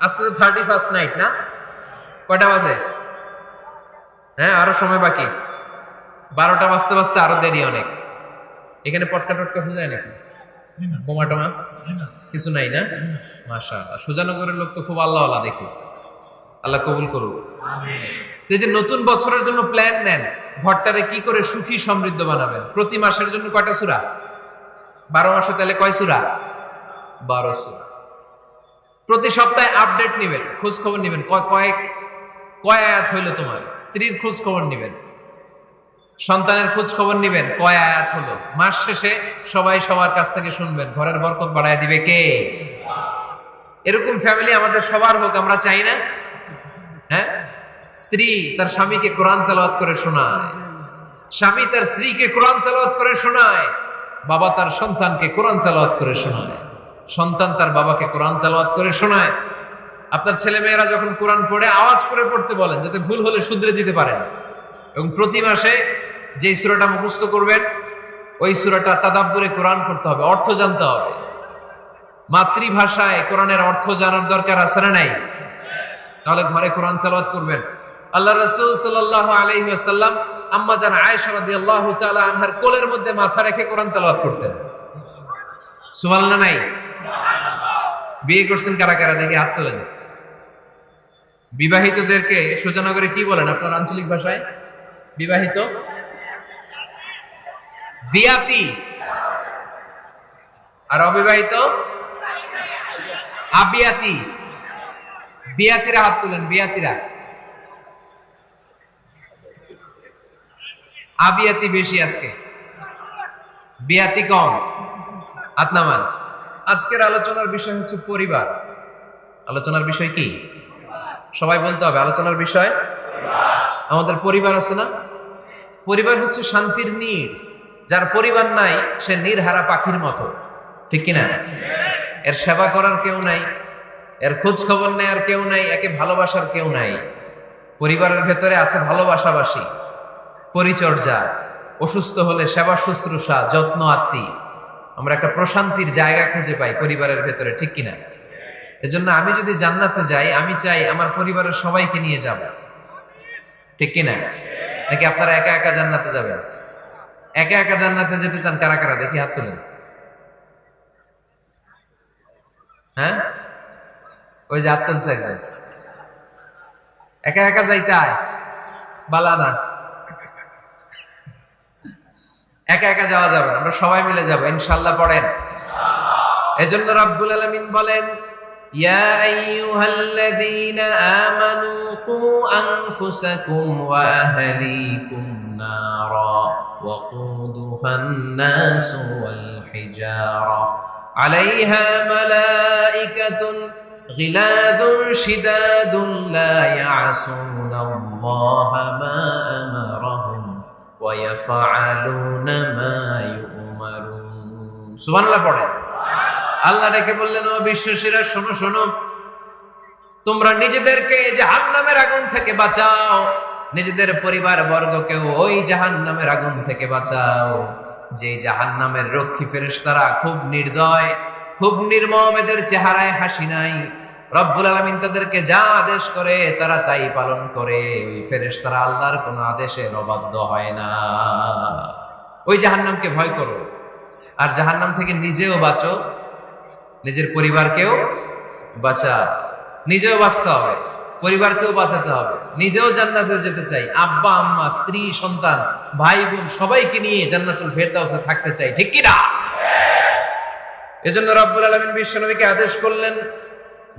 আজকে তো 31st night না? কয়টা বাজে? হ্যাঁ, আরো সময় বাকি। 12টা বাজতে বাজতে আরো দেরি অনেক। এখানে পটকা টটকা ফুজায় নাকি? বোমা টোমা কিছু নাই না? মাশাআল্লাহ, সুজানগরের লোক তো খুব আল্লাহওয়ালা দেখি। আল্লাহ কবুল করুক। এই যে নতুন বছরের জন্য প্ল্যান নেন, ঘরটারে কি করে সুখী সমৃদ্ধ বানাবেন। প্রতি মাসের জন্য কয়টা সূরা? 12 মাসে তাহলে কয় সূরা? 12 সূরা। প্রতি সপ্তাহে আপডেট নেবেন, খোঁজ খবর নেবেন, কয় আয়াত হইলো তোমার। স্ত্রীর খোঁজ খবর নেবেন, সন্তানের খোঁজ খবর নেবেন, কয় আয়াত হলো। মাস শেষে সবাই সবার কাছ থেকে শুনবেন, ঘরের বরকত বাড়ায় দিবে কে? এরকম ফ্যামিলি আমাদের সবার হোক, আমরা চাই না? হ্যাঁ, স্ত্রী তার স্বামীকে কোরআন তেলাওয়াত করে শোনায়, স্বামী তার স্ত্রীকে কোরআন তেলাওয়াত করে শোনায়, বাবা তার সন্তানকে কোরআন তেলাওয়াত করে শোনায়, সন্তান তার বাবাকে কোরআন তেলাওয়াত করে শোনায়। আপনার ছেলে মেয়েরা যখন কোরআন পড়ে আওয়াজ করে পড়তে বলেন, যাতে ভুল হলে শুধরে দিতে পারেন। এবং প্রতি মাসে যে সূরাটা মুখস্থ করবেন, ওই সূরাটা তাদাব্বুরে কোরআন করতে হবে, অর্থ জানতে হবে। মাতৃভাষায় কোরআনের অর্থ জানার দরকার আছে না নাই? তাহলে ঘরে কোরআন তেলাওয়াত করবেন। আল্লাহ রাসূল সাল্লাল্লাহু আলাইহি ওয়াসাল্লাম আম্মা জান আয়েশা রাদিয়াল্লাহু তাআলা আনহার কোলের মধ্যে মাথা রেখে কোরআন তেলাওয়াত করতেন। সুবহানাল্লাহ নাই? বিয়ে করছেন কারা কারা দেখি হাত তোলেন। বিবাহিতদেরকে সুজানগরে কি বলেন আপনার আঞ্চলিক ভাষায়? বিবাহিত বিয়াতি, আর অবিবাহিত আবিয়াতি। বিয়াতিরা হাত তুলেন, বিয়াতিরা। আবিয়াতি বেশি আজকে, বিয়াতি কম। হাত নামান। আজকের আলোচনার বিষয় হচ্ছে পরিবার। আলোচনার বিষয় কি? সবাই বলতে হবে আলোচনার বিষয়। আমাদের পরিবার আছে না? পরিবার হচ্ছে শান্তির নীড়। যার পরিবার নাই সে নির্হারা পাখির মতো, ঠিক কিনা? এর সেবা করার কেউ নাই, এর খোঁজ খবর নেয়ার কেউ নাই, একে ভালোবাসার কেউ নাই। পরিবারের ভেতরে আছে ভালোবাসাবাসী, পরিচর্যা, অসুস্থ হলে সেবা শুশ্রূষা, যত্ন আত্মি। আমরা একটা প্রশান্তির জায়গা খুঁজে পাই পরিবারের ভেতরে, ঠিক কিনা? এজন্য আমি যদি জান্নাতে যাই, আমি চাই আমার পরিবারের সবাইকে নিয়ে যাব, ঠিক কিনা? নাকি আপনারা একা একা জান্নাতে যাবেন? একা একা জান্নাতে যেতে চান কারা কারা দেখি হাত তুলেন। হ্যাঁ, ওই যে হাত তুলছে একজন। একা একা যাইতে আয় বালা না, একা একা যাওয়া যাবে না, আমরা সবাই মিলে যাবো ইনশাআল্লাহ। পড়েন। এজন্য রাব্বুল আলামিন বলেন, ইয়া আইয়ুহাল্লাযীনা আমানু কু আনফুসাকুম ওয়া আহলিকুম নারা ওয়াকুদুহান নাসু ওয়াল হিজারা আলাইহা মালাইকাতুন গিলাযুন শিদাদুন লা ইয়াসুনাল্লাহা মা আমারাহুম ওয়া ইয়াফআলুনা মা ইউমারুন। সুবহানাল্লাহ পড়েন। আল্লাহ ডেকে বললেন, ও বিশ্বাসীরা শোনো শোনো, তোমরা নিজেদেরকে জাহান্নামের আগুন থেকে বাঁচাও, নিজেদের পরিবার বর্গকেও ওই জাহান্নামের আগুন থেকে বাঁচাও। যে জাহান্নামের রক্ষী ফেরেশতারা খুব নির্দয়, খুব নির্মম, এদের চেহারায় হাসি নাই। রব্বুল আলামিন তাদেরকে যা আদেশ করে তারা তাই পালন করে। ওই ফেরেশতারা আল্লাহর কোনো আদেশের অবাধ্য হয় না। ওই জাহান্নামকে ভয় করো, আর জাহান্নাম থেকে নিজেও বাঁচো, নিজের পরিবারকেও বাঁচা। নিজেও বাঁচতে হবে, পরিবারকেও বাঁচাতে হবে। নিজেও জান্নাতে যেতে চাই, আব্বা আম্মা স্ত্রী সন্তান ভাই বোন সবাইকে নিয়ে জান্নাতুল ফেরদাউসে থাকতে চাই, ঠিক কি না? এজন্য রব্বুল আলামিন বিশ্বনবীকে আদেশ করলেন,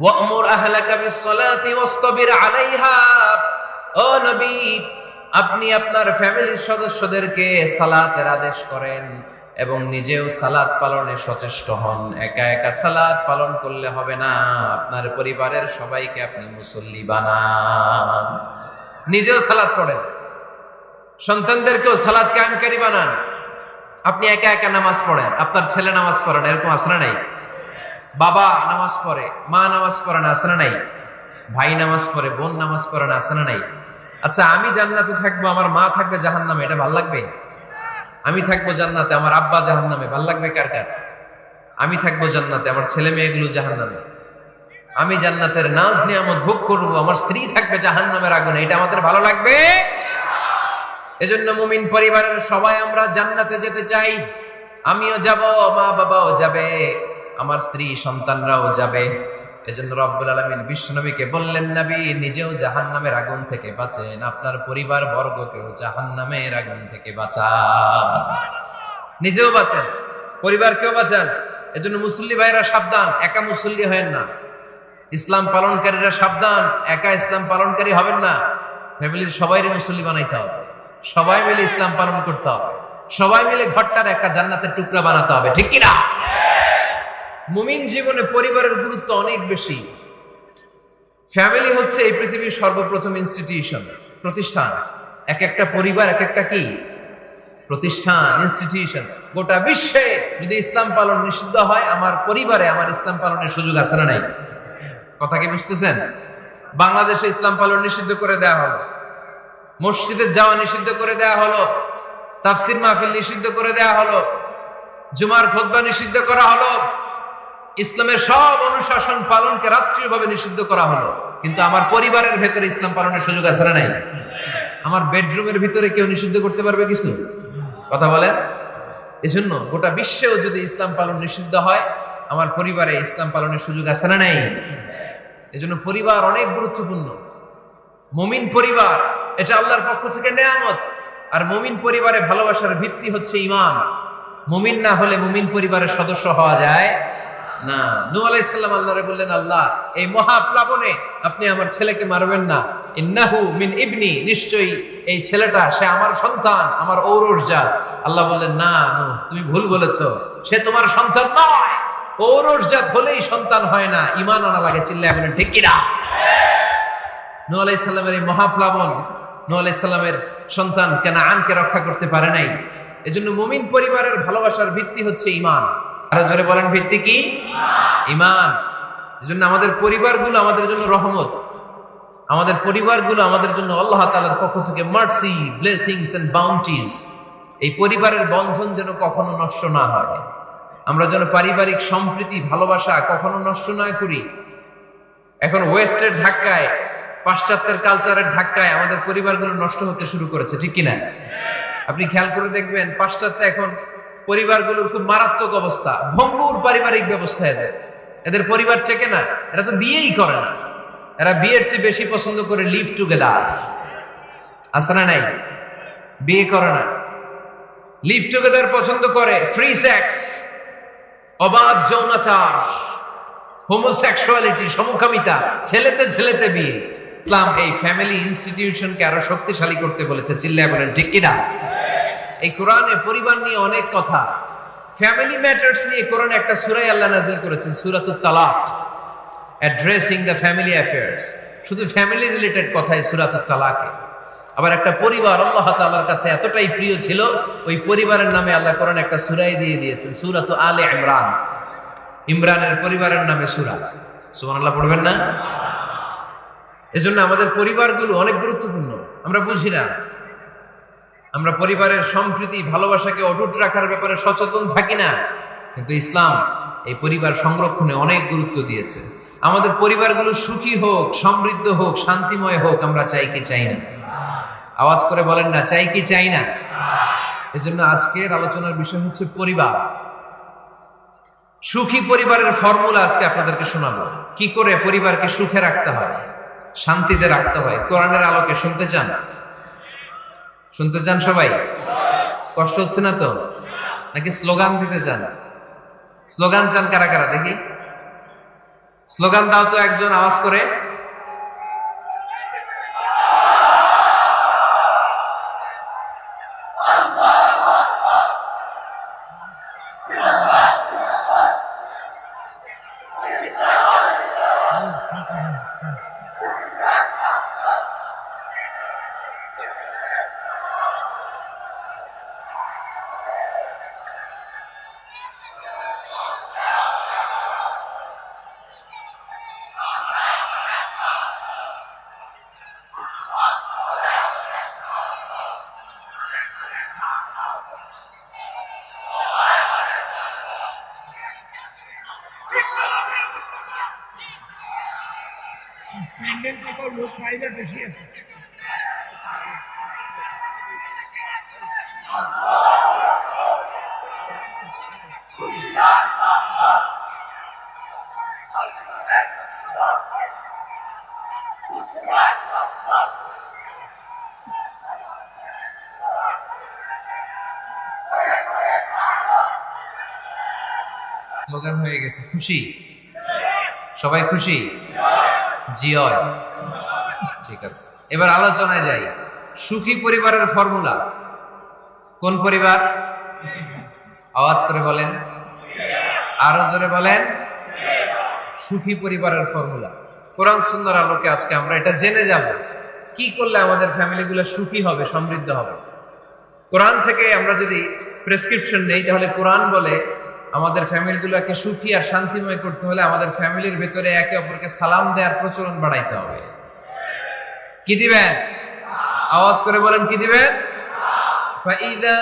ওয়া'মুর আহলাকা বিস-সালাতি ওয়াসতাবির আলাইহা। ও নবী, আপনি আপনার ফ্যামিলির সদস্যদেরকে সালাতের আদেশ করেন এবং নিজেও সালাত পালনে সচেষ্ট হন। একা একা সালাত পালন করলে হবে না, আপনার পরিবারের সবাইকে আপনি মুসল্লি বানান। নিজেও সালাত পড়েন, সন্তানদেরকেও সালাত কায়েমকারী বানান। আপনি একা একা নামাজ পড়েন, আপনার ছেলে নামাজ পড়েন, এরকম আছে না নাই? বাবা নামাজ পড়ে, মা নামাজ পড়ে না, আছে না নাই? ভাই নামাজ পড়ে, বোন নামাজ পড়ে না, আছে না নাই? আচ্ছা, আমি জান্নাতে থাকবো, আমার মা থাকবে জাহান্নামে, এটা ভাল লাগবে? আমি থাকবো জান্নাতে, আমার আব্বা জাহান্নামে, ভাল লাগবে কার কার? আমি থাকবো জান্নাতে, আমার ছেলে মেয়েগুলো জাহান্নামে। আমি জান্নাতের নাজ নিয়ামত ভোগ করব, আমার স্ত্রী থাকবে জাহান্নামের আগুনে, এটা আমাদের ভালো লাগবে? এজন্য মুমিন পরিবারের সবাই আমরা জান্নাতে যেতে চাই। আমিও যাব, মা বাবাও যাবে, আমার স্ত্রী সন্তানরাও যাবে। এজন্য রব্বুল আলামিন বিশ্বনবীকে বললেন, নবী নিজেও জাহান্নামের আগুন থেকে বাঁচেন, আপনার পরিবার বর্গকেও জাহান্নামের আগুন থেকে বাঁচান। নিজেও বাঁচেন, পরিবারকেও বাঁচান। এজন্য মুসল্লি ভাইরা সাবধান, একা মুসল্লি হয়েন না। ইসলাম পালনকারীরা সাবধান, একা ইসলাম পালনকারী হবেন না। ফ্যামিলির সবাইরে মুসল্লি বানাইতে হবে, সবাই মিলে ইসলাম পালন করতে হবে, সবাই মিলে ঘরটার একটা জান্নাতের টুকরা বানাতে হবে, ঠিক কিনা? মুমিন জীবনে পরিবারের গুরুত্ব অনেক বেশি। ফ্যামিলি হচ্ছে এই পৃথিবীর সর্বপ্রথম ইনস্টিটিউশন, প্রতিষ্ঠান। এক একটা পরিবার এক একটা কি প্রতিষ্ঠান, ইনস্টিটিউশন। গোটা বিশ্বে যদি ইসলাম পালন নিষিদ্ধ হয়, আমার পরিবারে আমার ইসলাম পালনের সুযোগ আছে না নাই? কথা কি বুঝতেছেন? বাংলাদেশে ইসলাম পালন নিষিদ্ধ করে দেওয়া হলো, মসজিদে যাওয়া নিষিদ্ধ করে দেওয়া হলো, তাফসির মাহফিল নিষিদ্ধ করে দেওয়া হলো, জুমার খুতবা নিষিদ্ধ করা হলো, ইসলামের সব অনুশাসন পালনকে রাষ্ট্রীয়ভাবে নিষিদ্ধ করা হলো। কিন্তু আমার পরিবারের ভেতরে ইসলাম পালনের সুযোগ আছে না নাই? আমার বেডরুমের ভিতরে কেউ নিষিদ্ধ করতে পারবে কিছু? কথা বলেন। এজন্য গোটা বিশ্বেও যদি ইসলাম পালন নিষিদ্ধ হয়, আমার পরিবারে ইসলাম পালনের সুযোগ আছে না নাই? এজন্য পরিবার অনেক গুরুত্বপূর্ণ। মুমিন পরিবার এটা আল্লাহর পক্ষ থেকে নেয়ামত। আর মুমিন পরিবারে ভালোবাসার ভিত্তি হচ্ছে ঈমান। মুমিন না হলে মুমিন পরিবারের সদস্য হওয়া যায় না। নূহ আলাইহিস সালাম আল্লাহরে বললেন, আল্লাহ এই মহাপ্লাবনে আপনি আমার ছেলেকে মারবেন না। ইন্নাহু মিন ইবনি, নিশ্চয়ই এই ছেলেটা সে আমার সন্তান, আমার ঔরসজাত। আল্লাহ বললেন, না নূহ, তুমি ভুল বলেছো, সে তোমার সন্তান নয়। ঔরসজাত হলেই সন্তান হয় না, ঈমান আনা লাগে। চিল্লায় বলেন ঠিক কিনা? নূহ আলাইহিস সালামের এই মহাপ্লাবন নূহ আলাইহিস সালামের সন্তান কানাআনকে রক্ষা করতে পারে নাই। এজন্য মুমিন পরিবারের ভালোবাসার ভিত্তি হচ্ছে ঈমান। আরো জোরে বলেন, ভিত্তি কি? ঈমান। এজন্য আমাদের পরিবারগুলো আমাদের জন্য রহমত, আমাদের পরিবারগুলো আমাদের জন্য আল্লাহ তাআলার পক্ষ থেকে মার্সি, ব্লেসিংস এন্ড বাউন্টিজ। এই পরিবারের বন্ধন যেন কখনো নষ্ট না হয়, আমরা যেন পারিবারিক সম্প্রীতি ভালোবাসা কখনো নষ্ট না করি। এখন ওয়েস্টের ধাক্কায়, পাশ্চাত্যের কালচারের ধাক্কায় আমাদের পরিবারগুলো নষ্ট হতে শুরু করেছে, ঠিক কিনা? আপনি খেয়াল করে দেখবেন, পাশ্চাত্যে এখন পরিবারগুলোর খুব মারাত্মক অবস্থা, ভঙ্গুর পারিবারিক ব্যবস্থা। এদের পরিবার থেকে না, এরা তো বিয়েই করে না। এরা বিয়ের চেয়ে বেশি পছন্দ করে লিভ টুগেদার। আছে না নাই? বিয়ে করে না, লিভ টুগেদার পছন্দ করে। ফ্রি সেক্স, অবাধ যৌনাচার, হোমোসেক্সুয়ালিটি, সমকামিতা, ছেলেতে ছেলেতে বিয়ে। ইসলাম এই ফ্যামিলি ইনস্টিটিউশনকে আরো শক্তিশালী করতে বলেছে। চিল্লায় বলেন ঠিক কিনা? এই কোরআনে পরিবার নিয়ে অনেক কথা, ফ্যামিলি ম্যাটার্স নিয়ে কোরআনে একটা সূরা আল্লাহ নাযিল করেছেন, সূরাতুত তালাক, অ্যাড্রেসিং দ্য ফ্যামিলি অ্যাফেয়ার্স। শুধু ফ্যামিলি রিলেটেড কথাই সূরাতুত তালাকে। আবার একটা পরিবার আল্লাহ তাআলার কাছে এতটাই প্রিয় ছিল, ওই পরিবারের নামে আল্লাহ কোরআনে একটা সূরাই দিয়ে দিয়েছেন, সূরাতু আলে ইমরান। ইমরানের পরিবারের নামে সূরা। সুবহানাল্লাহ পড়বেন না? এজন্য আমাদের পরিবারগুলো অনেক গুরুত্বপূর্ণ। আমরা বুঝি না, আমরা পরিবারের সম্প্রীতি ভালোবাসাকে অটুট রাখার ব্যাপারে সচেতন থাকি না। কিন্তু ইসলাম এই পরিবার সংরক্ষণে অনেক গুরুত্ব দিয়েছে। আমাদের পরিবারগুলো সুখী হোক, সমৃদ্ধ হোক, শান্তিময় হোক, আমরা চাই কি চাই না? আওয়াজ করে বলেন না, চাই কি চাই না? এজন্য আজকের আলোচনার বিষয় হচ্ছে পরিবার। সুখী পরিবারের ফর্মুলা আজকে আপনাদেরকে শোনাবো, কি করে পরিবারকে সুখে রাখতে হয়, শান্তিতে রাখতে হয়। কোরআনের আলোকে শুনতে চান? শুনতে চান সবাই? কষ্ট হচ্ছে না তো? নাকি স্লোগান দিতে চান? স্লোগান চান কারা কারা দেখি? স্লোগান দাও তো একজন, আওয়াজ করে। প্যান্ডেল থেকে লোক বাইরে বেশি আছে। স্লোগান হয়ে গেছে, খুশি? সবাই খুশি? জিয়র। ঠিক আছে, এবার আলোচনায় যাই। সুখী পরিবারের ফর্মুলা কোন পরিবার? আওয়াজ করে বলেন, আরো জোরে বলেন। সুখী পরিবারের ফর্মুলা কোরআন সুন্নাহর আলোকে আজকে আমরা এটা জেনে যাব, কি করলে আমাদের ফ্যামিলিগুলো সুখী হবে, সমৃদ্ধ হবে। কোরআন থেকে আমরা যদি প্রেসক্রিপশন নেই, তাহলে কোরআন বলে আমাদের ফ্যামিলিগুলোকে সুখী আর শান্তিময় করতে হলে আমাদের ফ্যামিলির ভেতরে একে অপরকে সালাম দেওয়ার প্রচলন বাড়াইতে হবে। কি দিবেন? আওয়াজ করে বলেন, কি দিবেন? ফাইদা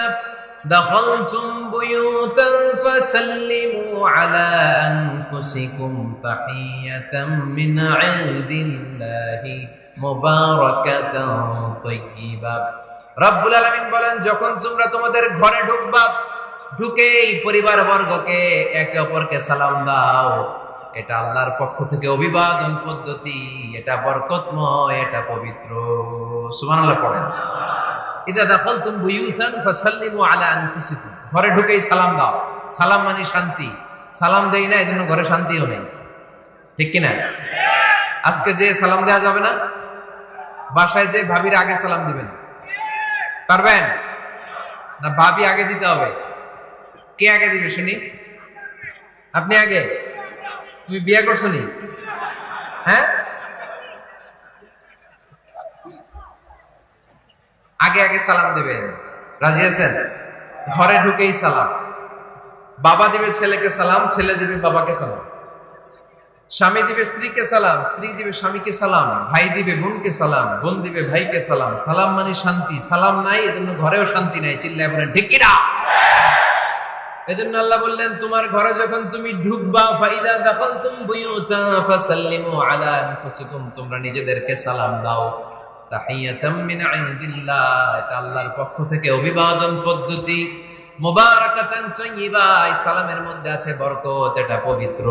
দাখালতুম বুয়ুতান ফাসাল্লিমু আলা আনফুসিকুম তাহিয়াতাম মিন ইনদিল্লাহি মুবারাকাতান তাইয়্যিবা। রব্বুল আলামিন বলেন, যখন তোমরা তোমাদের ঘরে ঢুকবা, ঢুকেই পরিবার বর্গকে একে অপরকে সালাম দাও। এটা আল্লাহর পক্ষ থেকে অভিবাদন পদ্ধতি, এটা বরকতময়, এটা পবিত্র। সুবহানাল্লাহ পড়েন। ইদা দাখালতুম বুয়ুতান ফাসাল্লিমু আলা আনফুসিকুম, ঘরে ঢুকেই সালাম দাও। সালাম মানে শান্তি। সালাম দেই না, এজন্য ঘরে শান্তিও নেই। ঠিক কি না? আজকে যে সালাম দেওয়া যাবে না, বাসায় যে ভাবির আগে সালাম দিবেন, পারবেন না? ভাবি আগে দিতে হবে। কে আগে দিবে শুনি? আপনি আগে। তুমি বিয়ে করছো নি? হ্যাঁ, আগে আগে সালাম দিবেন। রাজি আছেন? ঘরে ঢুকেই সালাম। বাবা দিবে ছেলেকে সালাম, ছেলে দিবে বাবাকে সালাম। স্বামী দিবে স্ত্রীকে সালাম, স্ত্রী দিবে স্বামীকে সালাম। ভাই দিবে বোনকে সালাম, বোন দিবে ভাইকে সালাম। সালাম মানে শান্তি। সালাম নাই, এজন্য ঘরেও শান্তি নাই। চিল্লায় বলেন ঠিক কি না? এজন্য আল্লাহ বললেন, তোমার ঘরে যখন তুমি ঢুকবা, ফাইদা দাখালতুম বুয়ুতা ফাসাল্লিমু আলা আনফুসিকুম, তোমরা নিজেদেরকে সালাম দাও। তাহিয়াতাম মিন ইনদিল্লাহ, এটা আল্লাহর পক্ষ থেকে অভিবাদন পদ্ধতি। মুবারাকাতান তাইয়্যিবা, এই সালামের মধ্যে আছে বরকত, এটা পবিত্র।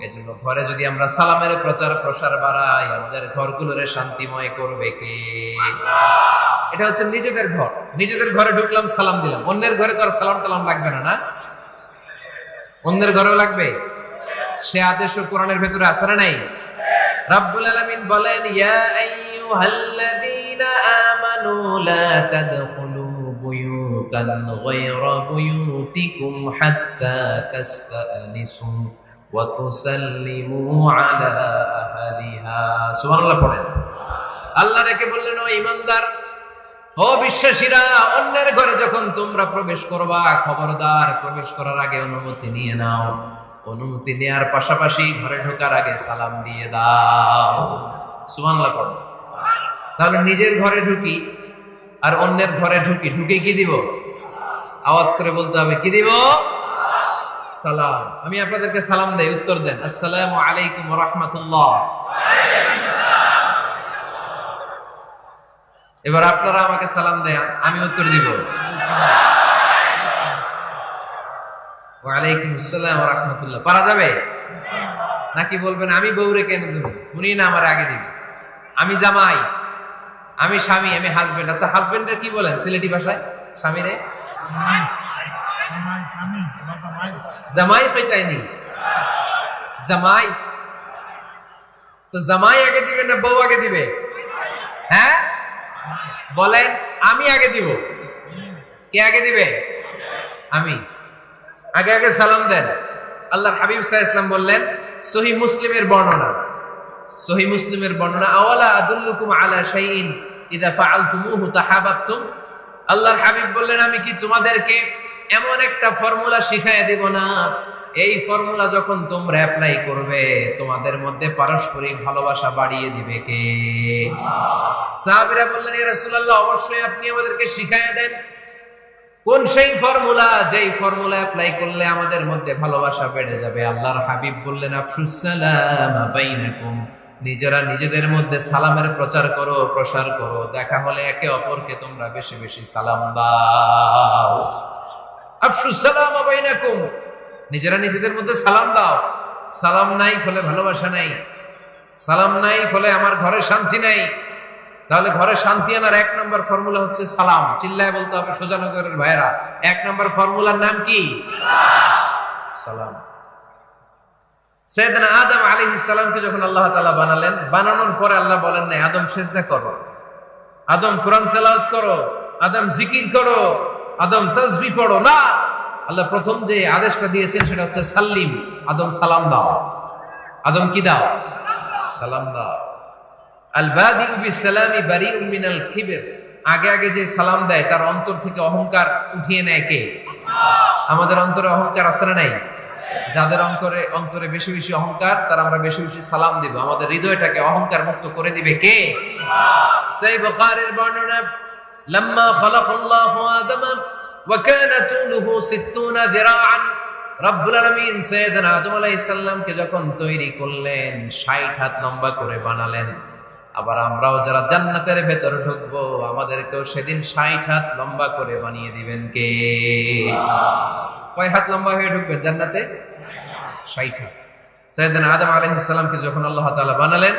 এজন্য ঘরে যদি আমরা সালামের প্রচার প্রসার বাড়াই, আমাদের ঘরগুলোরে শান্তিময় করবে কে? এটা হচ্ছে নিজেদের ঘর। নিজেদের ঘরে ঢুকলাম, সালাম দিলাম। অন্যের ঘরে তো আর সালাম টালাম লাগবে না, না? অন্যের ঘরেও লাগবে। সে আদেশও কোরআনের ভেতরে আছে না নাই? রাব্বুল আলামিন বলেন, ইয়া আইয়ুহাল্লাযীনা আমানু লা তাদখুলু বুয়ুতান গায়রা বুয়ুতিকুম হাত্তা তাস্তানিসু ওয়া তুসাল্লিমু আলা আহলিহা। সুবহানাল্লাহ পড়েন। আল্লাহ রেখে বললেন, ও ঈমানদার, ও বিশ্বাসীরা, অন্যের ঘরে যখন তোমরা প্রবেশ করবা, খবরদার প্রবেশ করার আগে অনুমতি নিয়ে নাও। অনুমতি নেওয়ার পাশাপাশি ঘরে ঢোকার আগে সালাম দিয়ে দাও। সুবহানাল্লাহ পড়ো। তাহলে নিজের ঘরে ঢুকি আর অন্যের ঘরে ঢুকি, ঢুকে কি দিব? আওয়াজ করে বলতে হবে, কি দিব? সালাম। আমি আপনাদেরকে সালাম দেই, উত্তর দেন, আসসালামু আলাইকুম ওয়া রাহমাতুল্লাহ। এবার আপনারা আমাকে সালাম দেন, আমি উত্তর দিব, ওয়ালাইকুম আসসালাম ওয়া রাহমাতুল্লাহ। পারা যাবে নাকি বলবেন আমি বউরে কেন দেব, উনি না আমার আগে দিবে? আমি জামাই, আমি স্বামী, আমি হাজবেন্ড। আচ্ছা, হাজবেন্ডের কি বলেন সিলেটি ভাষায়? স্বামীরে জামাই কইতাইনি। জামাই তো জামাই আগে দিবে না বউ আগে দিবে? হ্যাঁ বলেন, আমি আগে দিব। কে আগে দিবে? আমি। আগে আগে সালাম দেন। আল্লাহর হাবিব সাল্লাল্লাহু আলাইহি ওয়াসাল্লাম বললেন, সহিহ মুসলিমের বর্ণনা, সহিহ মুসলিমের বর্ণনা, আওয়ালা আদুল্লুকুম আলা শাইইন ইযা ফাআলতুমুহু তাহাবাবতুম। আল্লাহর হাবিব বললেন, আমি কি তোমাদেরকে এমন একটা ফর্মুলা শিখাইয়া দেব না, এই ফর্মুলা যখন তোমরা অ্যাপ্লাই করবে, তোমাদের মধ্যে পারস্পরিক ভালোবাসা বাড়িয়ে দিবে কে? সাহাবীরা বললেন, ইয়া রাসূলুল্লাহ, অবশ্যই আপনি আমাদেরকে শিখাইয়া দেন। কোন সেই ফর্মুলা, যেই ফর্মুলা অ্যাপ্লাই করলে আমাদের মধ্যে ভালোবাসা বেড়ে যাবে? আল্লাহর হাবিব বললেন, আফশুস সালাম বাইনাকুম নিজেরা নিজেদের মধ্যে সালামের প্রচার করো, প্রসার করো। দেখা হলে একে অপরকে তোমরা বেশি বেশি সালাম দাও। আফশুস সালাম বাইনাকুম, নিজেরা নিজেদের মধ্যে সালাম দাও। সালাম নাই ফলে ভালোবাসা নাই, সালাম নাই ফলে আমার ঘরে শান্তি নাই। তাহলে ঘরে শান্তি আনার 1 নম্বর ফর্মুলা হচ্ছে সালাম। চিল্লায় বলতে হবে সোজানগরের ভাইরা, 1 নম্বর ফর্মুলার নাম কি? সালাম। সাইয়েদনা আদম আলাইহিস সালামকে যখন আল্লাহ তাআলা বানালেন, বানানোর পরে আল্লাহ বলেন না আদম সিজদা করো, আদম কোরআন তেলাওয়াত করো, আদম জিকির করো, আদম তাসবিহ পড়ো। না, আল্লাহ প্রথম যে আদেশটা দিয়েছেন সেটা হচ্ছে সাল্লিম, আদম সালাম দাও। আদম কি দাও? সালাম দাও। আল বাদিউ বিসসালামি বারিউম মিনাল কিবর, আগে আগে যে সালাম দেয় তার অন্তর থেকে অহংকার উঠিয়ে নেয় কে? আমাদের অন্তরে অহংকার আছে না নাই? যাদের অন্তরে বেশি বেশি অহংকার, তার আমরা বেশি বেশি সালাম দিব। আমাদের হৃদয়টাকে অহংকার মুক্ত করে দিবে কে? সেই বুখারীর বর্ণনা, লাম্মা খালাকাল্লাহু আদম ওয়া কানা তুলুহু 60 যিরাআন, রব্বুল আলামিন সাইয়েদনা আদম আলাইহিস সালামকে যখন তৈরি করলেন 60 হাত লম্বা করে বানালেন। আবার আমরাও যারা জান্নাতের ভেতরে ঢুকবো, আমাদেরকেও সেদিন 60 হাত লম্বা করে বানিয়ে দিবেন কে? কয় হাত লম্বা হয়ে ঢুকবেন জান্নাতে? 60 হাত। সাইয়েদনা আদম আলাইহিস সালামকে যখন আল্লাহ তাআলা বানালেন,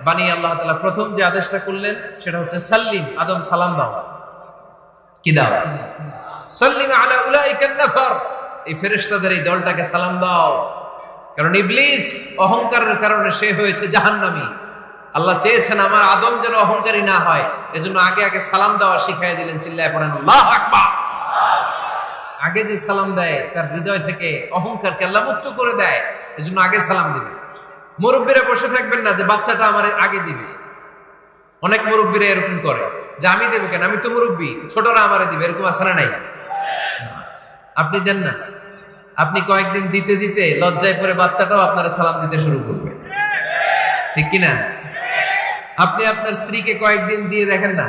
বানিয়ে আল্লাহ তাআলা প্রথম যে আদেশটা করলেন সেটা হচ্ছে সাল্লিম, আদম সালাম দাও। কি দাও? সাল্লিম আলা উলাইকান নাফার, এই ফেরেশতাদের এই দলটাকে সালাম দাও। কারণ ইবলিস অহংকারের কারণে সে হয়েছে জাহান্নামী। আল্লাহ চেয়েছেন আমার আদম যেন অহংকারী না হয়, এজন্য আগে আগে সালাম দেওয়া শিখাইয়া দিলেন। চিল্লায় পড়েন আল্লাহু আকবার। আগে যে সালাম দেয় তার হৃদয় থেকে অহংকারকে আল্লাহ মুক্ত করে দেয়, এজন্য আগে সালাম দিবে। মুরব্বীরা বসে থাকবেন না যে বাচ্চাটা আমার আগে দিবে। অনেক মুরব্বীরা এরকম করে যে আমি দেবো কেন, আমি তো মুরব্বী, ছোটরা আমারে দিবে, এরকম আছে না নাই? আপনি দেন না, আপনি কয়েকদিন দিতে দিতে লজ্জায় পড়ে বাচ্চাটাও আপনার সালাম দিতে শুরু করবে, ঠিক কিনা? আপনি আপনার স্ত্রীকে কয়েকদিন দিয়ে দেখেন না,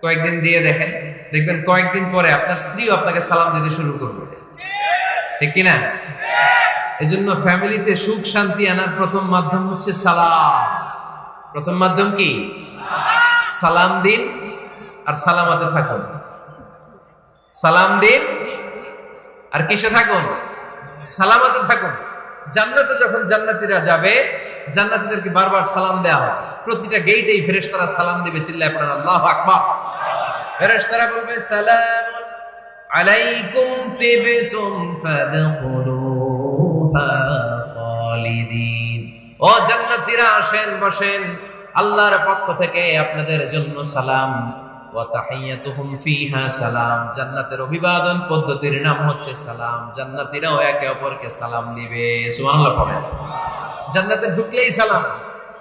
কয়েকদিন দিয়ে দেখেন, দেখবেন কয়েকদিন পরে আপনার স্ত্রীও আপনাকে সালাম দিতে শুরু করবে, ঠিক কিনা? এজন্য ফ্যামিলিতে সুখ শান্তি আনার প্রথম মাধ্যম হচ্ছে সালাম। প্রথম মাধ্যম কি? সালাম দিন আর সালামতে থাকুন। সালাম দিন আর কিসে থাকুন? সালামতে থাকুন। জান্নাতে যখন জান্নাতীরা যাবে, জান্নাতীদেরকে বারবার সালাম দেওয়া হবে। প্রতিটা গেটেই ফেরেশতারা সালাম দিবে। চিল্লায় পড়েন আল্লাহু আকবার। ফেরেশতারা বলবে সালামুন আলাইকুম তিবতুম ফাদখুলুহা খালিদিন। ও জান্নাতীরা আসেন, বসেন, আল্লাহর পক্ষ থেকে আপনাদের জন্য সালাম। ওয়া তাহিয়াতুহুম ফিহা সালাম, জান্নাতের অভিবাদন পদ্ধতির নাম হচ্ছে সালাম। জান্নাতীরাও একে অপরকে সালাম দিবে। সুবহানাল্লাহ পড়েন। জান্নাতে ঢুকলেই সালাম,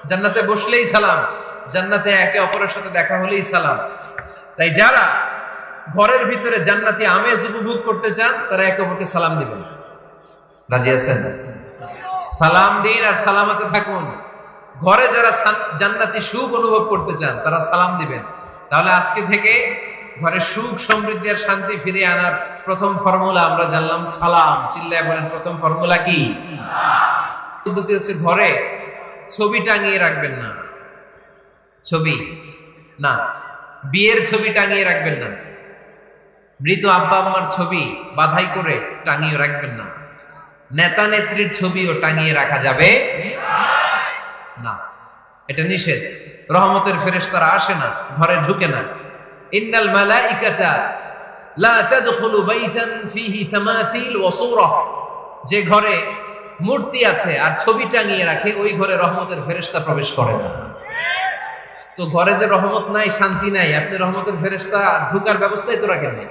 জান্নাতে বসলেই সালাম, জান্নাতে একে অপরের সাথে দেখা হলেই সালাম। তাই যারা ঘরের ভিতরে জান্নাতি আমেজ উপভোগ করতে চান তারা একে অপরকে সালাম দিবেন। রাজি আছেন? সালাম দিন আর সালামতে থাকুন। ঘরে যারা জান্নাতি সুখ অনুভব করতে চান তারা সালাম দিবেন। তাহলে আজকে থেকে ঘরে সুখ সমৃদ্ধি আর শান্তি ফিরিয়ে আনার প্রথম ফর্মুলা আমরা জানলাম সালাম। চিল্লায় বলেন প্রথম ফর্মুলা কি? পদ্ধতি হচ্ছে ঘরে ছবি টাঙিয়ে রাখবেন না, ছবি না, বিয়ের ছবি টাঙিয়ে রাখবেন না, মৃত আব্বা আম্মার ছবি বাধাই করে টাঙিয়ে রাখবেন না, নেতা নেত্রীর ছবিও টাঙিয়ে রাখা যাবে না, এটা নিষেধ। রহমতের ফেরেশতারা আসে না, ঘরে ঢুকে না। ইন্নাল মালাইকাতা লা তাদখুলু বাইতান ফীহি তামাসিল ওয়া সূরা, যে ঘরে মূর্তি আছে আর ছবি টাঙিয়ে রাখে ওই ঘরে রহমতের ফেরেশতা প্রবেশ করে না। তো ঘরে যে রহমত নাই, শান্তি নাই, আপনি রহমতের ফেরেশতা ঢুকার ব্যবস্থাই তো রাখেন না।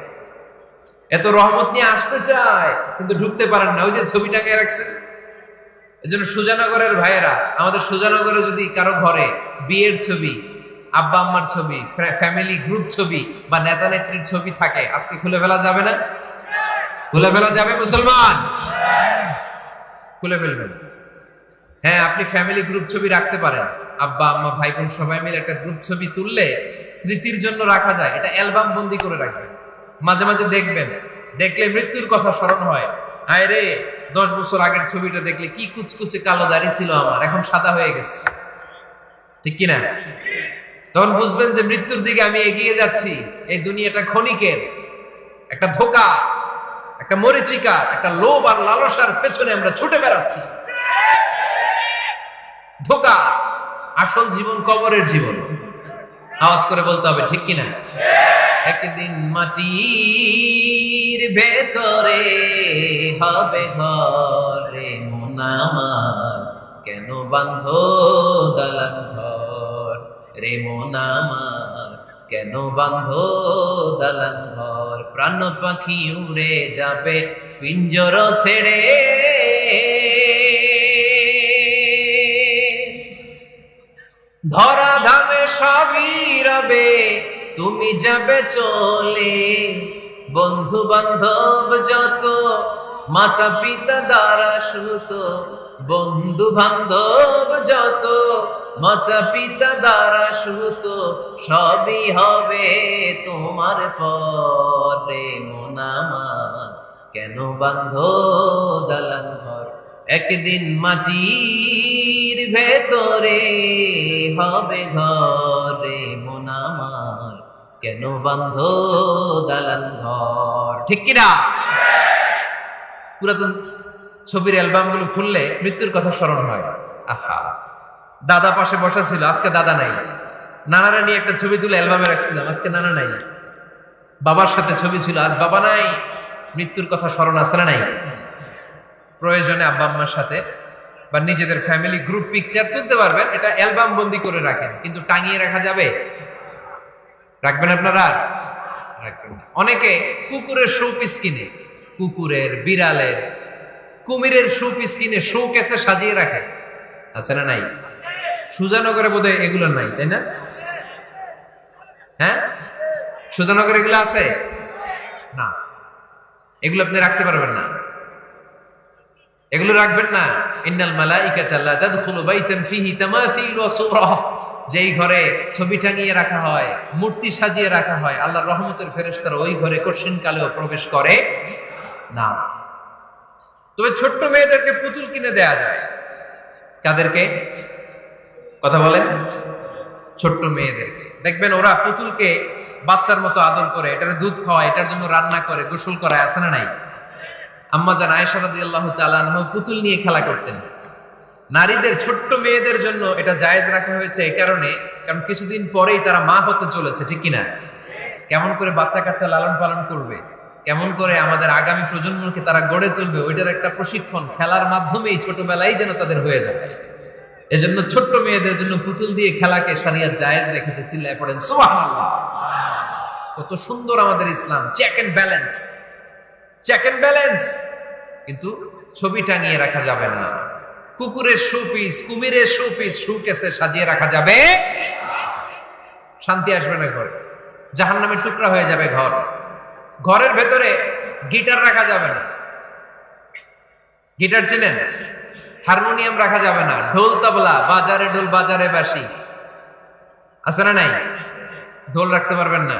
এত রহমত নিয়ে আসতে চায় কিন্তু ঢুকতে পারেন না, ওই যে ছবি টাঙিয়ে রাখছেন। এজন্য সুজানগরের ভাইয়েরা, আমাদের সুজানগরে যদি কারো ঘরে বিয়ের ছবি, আব্বা আম্মার ছবি, ফ্যামিলি গ্রুপ ছবি বা নেতা নেত্রীর ছবি থাকে, আজকে খুলে ফেলা যাবে না? খুলে ফেলা যাবে মুসলমান? খুলে ফেলবেন। হ্যাঁ, আপনি ফ্যামিলি গ্রুপ ছবি রাখতে পারেন। আব্বা আম্মা ভাই বোন সবাই মিলে একটা গ্রুপ ছবি তুললে স্মৃতির জন্য রাখা যায়। এটা অ্যালবাম বন্দি করে রাখবেন, মাঝে মাঝে দেখবেন, দেখলে মৃত্যুর কথা স্মরণ হয়। হায় রে, 10 বছর আগের ছবিটা দেখলে কি কুচকুচে কালো দাড়ি ছিল আমার, এখন সাদা হয়ে গেছে। ঠিক কিনা? তখন বুঝবেন যে মৃত্যুর দিকে আমি এগিয়ে যাচ্ছি। এই দুনিয়াটা ক্ষণিকের, একটা ধোঁকা, একটা মরিচিকা, একটা লোভ আর লালসার পেছনে আমরা ছুটে বেড়াচ্ছি। ধোঁকা। আসল জীবন কবরের জীবন। আওয়াজ করে বলতে হবে, ঠিক কিনা? একদিন মাটির ভেতরে হবে ঘর, রে মন আমার কেন বান্ধ দালান ঘর, রে মন আমার কেন বান্ধ দালান ঘর। প্রাণ পাখি উড়ে যাবে পিঞ্জর ছেড়ে, ধরা ধামে সবই রবে তুমি যাবে চলে। বন্ধু বান্ধব যত, মাতা পিতা দ্বারা সুত, বন্ধু বান্ধব যত, মাতা পিতা দ্বারা সুত, সবই হবে তোমার পরে। মন আমার কেন বান্ধ দালান ঘর, একদিন মাটির ভেতরে হবে ঘরে। মন আমার কেন বান্ধ দালান ঘর, ঠিক কিনা? পুরাতন ছবির অ্যালবামগুলো খুললে মৃত্যুর কথা স্মরণ হয়। আহা, দাদা পাশে বসা ছিল, আজকে দাদা নাই। নানারা নিয়ে একটা ছবি তুলে অ্যালবামে রাখছিলাম, আজকে নানা নাই। বাবার সাথে ছবি ছিল, আজ বাবা নাই। মৃত্যুর কথা স্মরণ আছে না নাই? প্রয়োজনে আব্বা আম্মার সাথে বা নিজেদের ফ্যামিলি গ্রুপ পিকচার তুলতে পারবেন, এটা অ্যালবাম বন্দি করে রাখেন, কিন্তু টাঙিয়ে রাখা যাবে? রাখবেন আপনারা? রাখবেন না। অনেকে কুকুরের শো পিস কিনে, কুকুরের, বিড়ালের, কুমিরের শো পিস কিনে শো কেসে সাজিয়ে রাখে, আছে না নাই? সুজানগরে বোধহয় এগুলো নাই, তাই না? হ্যাঁ, সুজানগরে এগুলো আছে না? এগুলো আপনি রাখতে পারবেন না, এগুলো রাখবেন না। ইন্নাল মালাইকাতা লা তাদখুলু বাইতান ফিহি তামাসিল ওয়া সূরা, যেই ঘরে ছবি টাঙিয়ে রাখা হয়, মূর্তি সাজিয়ে রাখা হয়, আল্লাহর রহমতের ফেরেশতারা ওই ঘরে কশিন কালেও প্রবেশ করে না। তবে ছোট্ট মেয়েদেরকে পুতুল কিনে দেয়া যায়। কাদেরকে? কথা বলেন। ছোট্ট মেয়েদেরকে দেখবেন, ওরা পুতুলকে বাচ্চার মতো আদর করে, এটার দুধ খাওয়ায়, এটার জন্য রান্না করে, গোসল করায়, আছে না নাই? আম্মা জান আয়েশা রাদিয়াল্লাহু তাআলা আনহা পুতুল নিয়ে খেলা করতেন। নারীদের, ছোট্ট মেয়েদের জন্য এটা জায়েজ রাখা হয়েছে এই কারণে, কারণ কিছুদিন পরেই তারা মা হতে চলেছে, ঠিক কিনা? কেমন করে বাচ্চা কাচ্চা লালন পালন করবে, কেমন করে আমাদের আগামী প্রজন্মকে তারা গড়ে তুলবে, ওইটার একটা প্রশিক্ষণ খেলার মাধ্যমেই ছোটবেলায় যেন তাদের হয়ে যায়। এজন্য ছোট্ট মেয়েদের জন্য পুতুল দিয়ে খেলাকে শরিয়ত জায়েজ রেখেছে। চিল্লায় পড়েন সুবহানাল্লাহ। কত সুন্দর আমাদের ইসলাম, check and balance, check and balance. কিন্তু ছবি টাঙিয়ে রাখা যাবে না। কুকুরের শোপিস, কুমিরের শোপিস শোকেসে সাজিয়ে রাখা যাবে, শান্তি আসবে না ঘরে, জাহান্নামের টুকরা হয়ে যাবে ঘর। ঘরের ভেতরে গিটার রাখা যাবে না। গিটার চেনেন? হারমোনিয়াম রাখা যাবে না। ঢোল তবলা, বাজারে ঢোল বাজারে বাঁশি, আছে না নাই? ঢোল রাখতে পারবেন না।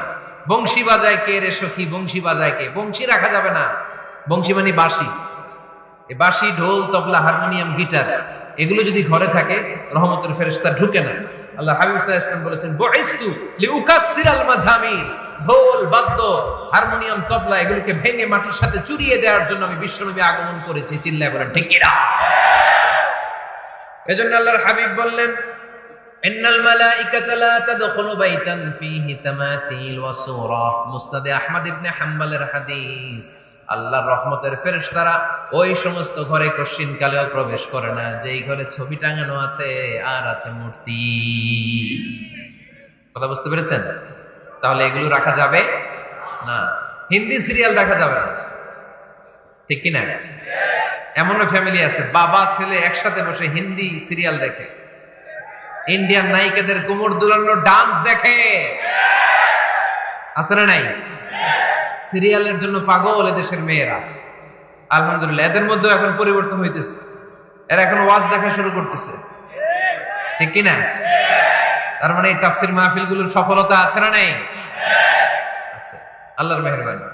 বংশী বাজায় কে রে সখী, বংশী বাজায় কে, বংশী রাখা যাবে না। বংশী মানে বাঁশি। এই বাঁশি, ঢোল, তবলা, হারমোনিয়াম, গিটার, এগুলো যদি ঘরে থাকে রহমতের ফেরেশতা ঢুকে না। আল্লাহ হাবিব সাল্লাল্লাহু আলাইহি ওয়াসাল্লাম বলেছেন, বুইস্তু লিউকাসসিরাল মাযামির, ঢোল, বাদ্য, হারমোনিয়াম, তবলা এগুলোকে ভেঙে মাটির সাথে চুরিয়ে দেওয়ার জন্য আমি বিশ্বনবী আগমন করেছি। চিল্লায় বলেন ঠিক কিনা? এজন্য আল্লাহর হাবিব বললেন, ইন্নাল মালাইকাতা লা তাদখুলু বাইতান ফীহি তামাসিল ওয়া সূরা। মুসনাদে আহমদ ইবনে হাম্বলের হাদিস। আল্লাহর রহমতের ফেরেশতারা ওই সমস্ত ঘরে কশিন কালেও প্রবেশ করে না যেই ঘরে ছবি টাঙানো আছে আর আছে মূর্তি। কথা বুঝতে পেরেছেন? তাহলে এগুলো রাখা যাবে না। হিন্দি সিরিয়াল দেখা যাবে না, ঠিক কিনা? এমনও ফ্যামিলি আছে, বাবা ছেলে একসাথে বসে হিন্দি সিরিয়াল দেখে, ইন্ডিয়ান নায়িকাদের কোমর দুলানো ডান্স দেখে, আছে না নাই? সিরিয়ালের জন্য পাগল এদেশের মেয়েরা। আলহামদুলিল্লাহ, এদের মধ্যেও এখন পরিবর্তন হইতেছে। এরা এখন ওয়াজ দেখা শুরু করতেছে, ঠিক কিনা? তার মানে এই তাফসির মাহফিলগুলোর সফলতা আছে না নাই? আছে, আল্লাহর মেহেরবানি।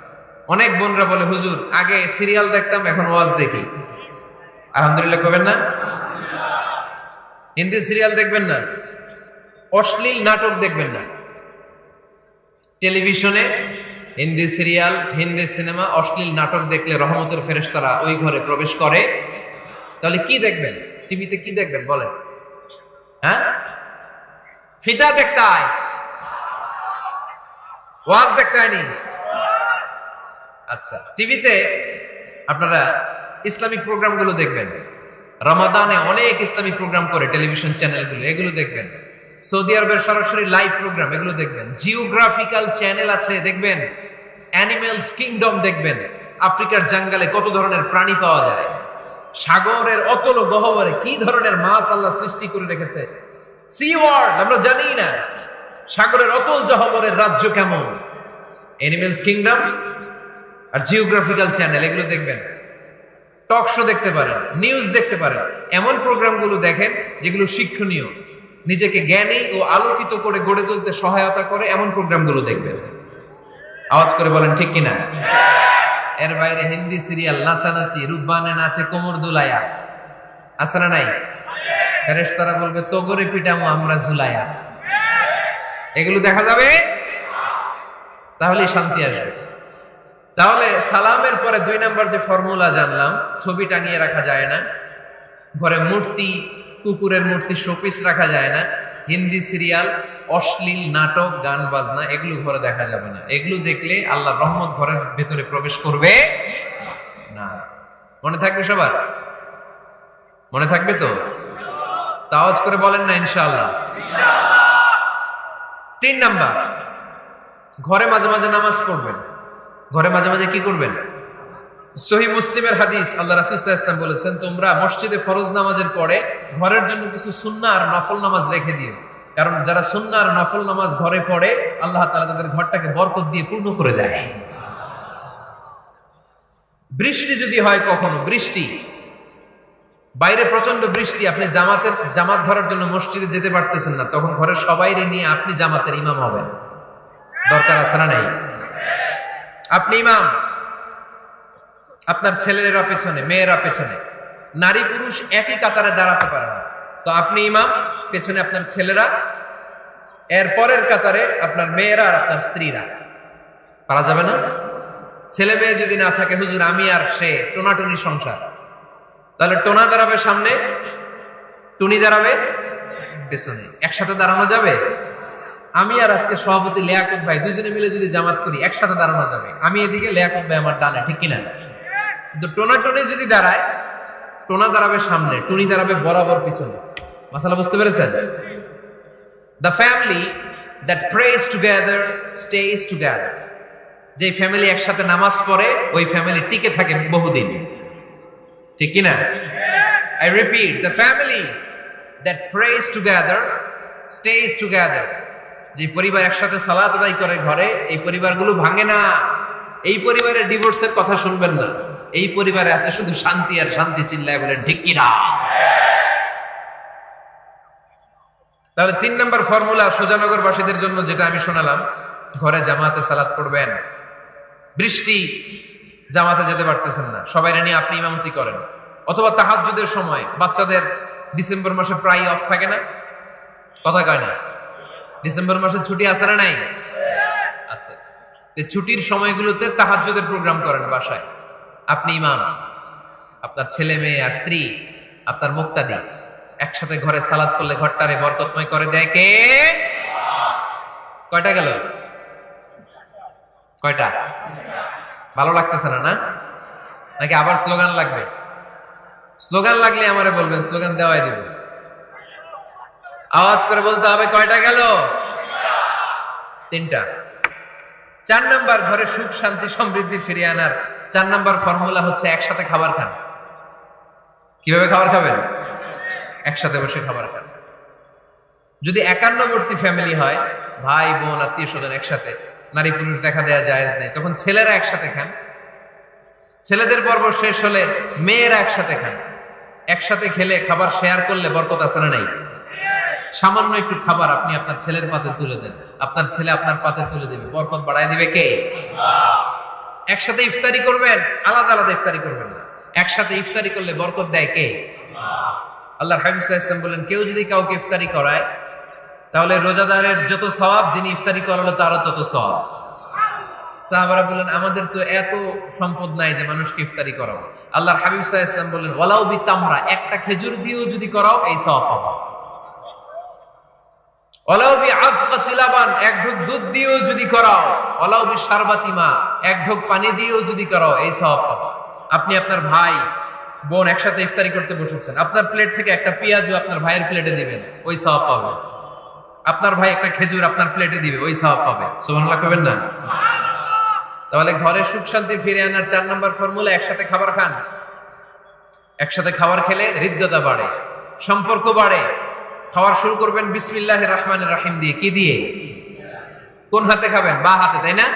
অনেক বোনরা বলে, হুজুর আগে সিরিয়াল দেখতাম, এখন ওয়াজ দেখি। আলহামদুলিল্লাহ করবেন না? হিন্দি সিরিয়াল দেখবেন না, অশ্লীল নাটক দেখবেন না। টেলিভিশনে হিন্দি সিরিয়াল, হিন্দি সিনেমা, অশ্লীল নাটক দেখলে রহমতের ফেরেশতারা ওই ঘরে প্রবেশ করে। তাহলে কি দেখবেন? টিভিতে কি দেখবেন বলেন? হ্যাঁ, ফিতা দেখতে হয়, ওয়াজ দেখতে হয়নি। আচ্ছা, টিভিতে আপনারা ইসলামিক প্রোগ্রামগুলো দেখবেন। রমাদানে অনেক ইসলামিক প্রোগ্রাম করে টেলিভিশন চ্যানেলগুলো, এগুলো দেখবেন। সৌদি আরবের সরাসরি লাইভ প্রোগ্রাম, এগুলো দেখবেন। জিওগ্রাফিক্যাল চ্যানেল আছে, দেখবেন। অ্যানিমেলস কিংডম দেখবেন। আফ্রিকার জঙ্গলে কত ধরনের প্রাণী পাওয়া যায়, সাগরের অতল গহ্বরে কি ধরনের মাছ আল্লাহ সৃষ্টি করে রেখেছে। সি ওয়ার্ল্ড আমরা জানি না, সাগরের অতল গহ্বরের রাজ্য কেমন। অ্যানিমেলস কিংডম আর জিওগ্রাফিক্যাল চ্যানেল, এগুলো দেখবেন। টক শো দেখতে পারেন, নিউজ দেখতে পারেন। এমন প্রোগ্রামগুলো দেখেন যেগুলো শিক্ষণীয়, নিজেকে জ্ঞানী ও আলোকিত করে গড়ে তুলতে সহায়তা করে, এমন প্রোগ্রামগুলো দেখবেন। আওয়াজ করে বলেন ঠিক কিনা? এর বাইরে হিন্দি সিরিয়াল, নাচানাচি, রূপবানে নাচে কোমর দুলায়া, আছে না নাই? ফেরেশতারা বলবে তোগরে পিটামো আমরা ঝুলায়া। এগুলো দেখা যাবে, তাহলেই শান্তি আসবে। তাহলে সালামের পরে 2 নাম্বার যে ফর্মুলা জানলাম, ছবি টাঙিয়ে রাখা যায় না, ঘরে মূর্তি, কুকুরের মূর্তি, শোপিস রাখা যায় না, হিন্দি সিরিয়াল, অশ্লীল নাটক, গান বাজনা, এগুলো ঘরে দেখা যাবে না। এগুলো দেখলে আল্লাহর রহমত ঘরের ভেতরে প্রবেশ করবে না। মনে থাকবে সবার? মনে থাকবে তো? আওয়াজ করে বলেন না ইনশাআল্লাহ। 3 নাম্বার, ঘরে মাঝে মাঝে নামাজ পড়বেন। ঘরে মাঝে মাঝে কি করবেন? সহিহ মুসলিমের হাদিস, আল্লাহ রাসূল সাল্লাল্লাহু আলাইহি ওয়াসাল্লাম বলেছেন, তোমরা মসজিদে ফরজ নামাজের পরে ঘরের জন্য কিছু সুন্নাহ আর নফল নামাজ রেখে দিও। কারণ যারা সুন্নাহ আর নফল নামাজ ঘরে পড়ে, আল্লাহ তাআলা তাদের ঘরটাকে বরকত দিয়ে পূর্ণ করে দেয়। বৃষ্টি যদি হয়, কখনো বৃষ্টি, বাইরে প্রচন্ড বৃষ্টি, আপনি জামাত ধরার জন্য মসজিদে যেতে পারতেছেন না, তখন ঘরের সবাইরে নিয়ে আপনি জামাতের ইমাম হবেন। দরকার আছে না নাই? আপনি ইমাম, আপনার ছেলেরা পেছনে, মেয়েরা পেছনে, নারী পুরুষ একই কাতারে দাঁড়াতে পারে না, তো আপনি ইমাম, পেছনে আপনার ছেলেরা, এর পরের কাতারে আপনার মেয়েরা আর আপনার স্ত্রীরা। পারা যাবে না? ছেলে মেয়ে যদি না থাকে, হুজুর আমি আর সে টোনাটুনি সংসার, তাহলে টোনা দাঁড়াবে সামনে, টুনি দাঁড়াবে পেছনে, একসাথে দাঁড়ানো যাবে? আমি আর আজকে সভাপতি লিয়াকত ভাই দুজনে মিলে যদি জামাত করি, একসাথে দাঁড়ানো যাবে। আমি এদিকে, লিয়াকত ভাই আমার ডানে, ঠিক কিনা? কিন্তু টোনা টুনি যদি দাঁড়ায়, টোনা দাঁড়াবে সামনে, টুনি দাঁড়াবে বরাবর পিছনে। মাসালা বুঝতে পেরেছেন? The family that prays together stays together. যে ফ্যামিলি একসাথে নামাজ পড়ে, ওই ফ্যামিলি টিকে থাকে বহুদিন, ঠিক কিনা? I repeat, the family that prays together stays together. যে পরিবার একসাথে সালাত আদায় করে ঘরে, এই পরিবারগুলো ভাঙে না। এই পরিবারে ডিভোর্সের কথা শুনবেন না। এই পরিবারে আছে শুধু শান্তি আর শান্তি। চিল্লায় বলেন ঠিক কিনা? তাহলে 3 নাম্বার ফর্মুলা সোজানগরবাসীদের জন্য যেটা আমি শোনালাম, ঘরে জামাতে সালাত পড়বেন। বৃষ্টি, জামাতে যেতে পারতেছেন না, সবাইরে নিয়ে আপনি ইমামতি করেন। অথবা তাহাজ্জুদের সময় বাচ্চাদের ডিসেম্বর মাসে প্রায় অফ থাকে না? কথা কয় না? ডিসেম্বর মাসে ছুটি আছে না নাই? আচ্ছা, ছুটির সময়গুলোতে তাহাজ্জুদের প্রোগ্রাম করেন বাসায়। আপনি ইমাম, আপনার ছেলে মেয়ে আর স্ত্রী, আপনার মুক্তাদি, একসাথে ঘরে সালাত করলে ঘরটারে বরকতময় করে দেয় কে? কয়টা গেল? কয়টা? ভালো লাগতেছে না? নাকি আবার স্লোগান লাগবে? স্লোগান লাগলে আমারে বলবেন, স্লোগান দেওয়াই দিব। আওয়াজ করে বলতে হবে কয়টা গেল? 3টা। 4 নাম্বার, ঘরে সুখ শান্তি সমৃদ্ধি ফিরিয়ে আনার 4 নাম্বার ফর্মুলা হচ্ছে একসাথে খাবার খান। কিভাবে খাবার খাবেন? একসাথে বসে খাবার খান। যদি একান্নবর্তী ফ্যামিলি হয়, ভাই বোন আত্মীয় স্বজন একসাথে, নারী পুরুষ দেখা দেয়া জায়েজ নেই, তখন ছেলেরা একসাথে খান। ছেলেদের পর্ব শেষ হলে মেয়েরা একসাথে খান। একসাথে খেলে, খাবার শেয়ার করলে বরকত আছে না নাই? সামান্য একটু খাবার আপনি আপনার ছেলের পাতে তুলে দেন, আপনার ছেলে আপনার পাতে তুলে দেবে, বরকত বাড়ায় দিবে কে? একসাথে ইফতারি করবেন, আলাদা আলাদা ইফতারি করবেন না। একসাথে ইফতারি করলে বরকত দেয় কে? আল্লাহর হাবিব সাল্লাল্লাহু আলাইহি ওয়াসাল্লাম বলেন, কেউ যদি কাউকে ইফতারি করায়, তাহলে রোজাদারের যত সওয়াব, যিনি ইফতারি করালো তারও তত সওয়াব। সাহাবারা বললেন, আমাদের তো এত সম্পদ নাই যে মানুষকে ইফতারি করাবো। আল্লাহর হাবিব সাল্লাল্লাহু আলাইহি ওয়াসাল্লাম বললেন, ওয়ালাউ বিতামরা, একটা খেজুর দিয়েও যদি করাও এই সওয়াব পাবা। ওয়ালাউ বিআফকাতি লাবান, এক ঢোক দুধ দিয়েও যদি করাও, ওয়ালাউ বিশারবাতি মা, এক ঢোক পানি দিয়েও যদি করাও এই সওয়াব পাবা। আপনি আপনার ভাই বোন একসাথে ইফতারি করতে বসেছেন, আপনার প্লেট থেকে একটা পেঁয়াজও আপনার ভাইয়ের প্লেটে দিবেন, ওই সওয়াব পাবেন। আপনার ভাই একটা খেজুর আপনার প্লেটে দিবে, ওই সওয়াব পাবে। সুবহানাল্লাহ কইবেন না? তাহলে ঘরে সুখ শান্তি ফিরে আনার 4 নম্বর ফর্মুলা, একসাথে খাবার খান। একসাথে খাবার খেলে হৃদ্যতা বাড়ে, সম্পর্ক বাড়ে। খাবার শুরু করবেন বিসমিল্লাহির রহমানির রহিম দিয়ে। কি দিয়ে? কোন হাতে খাবেন? বা হাতে, তাই না?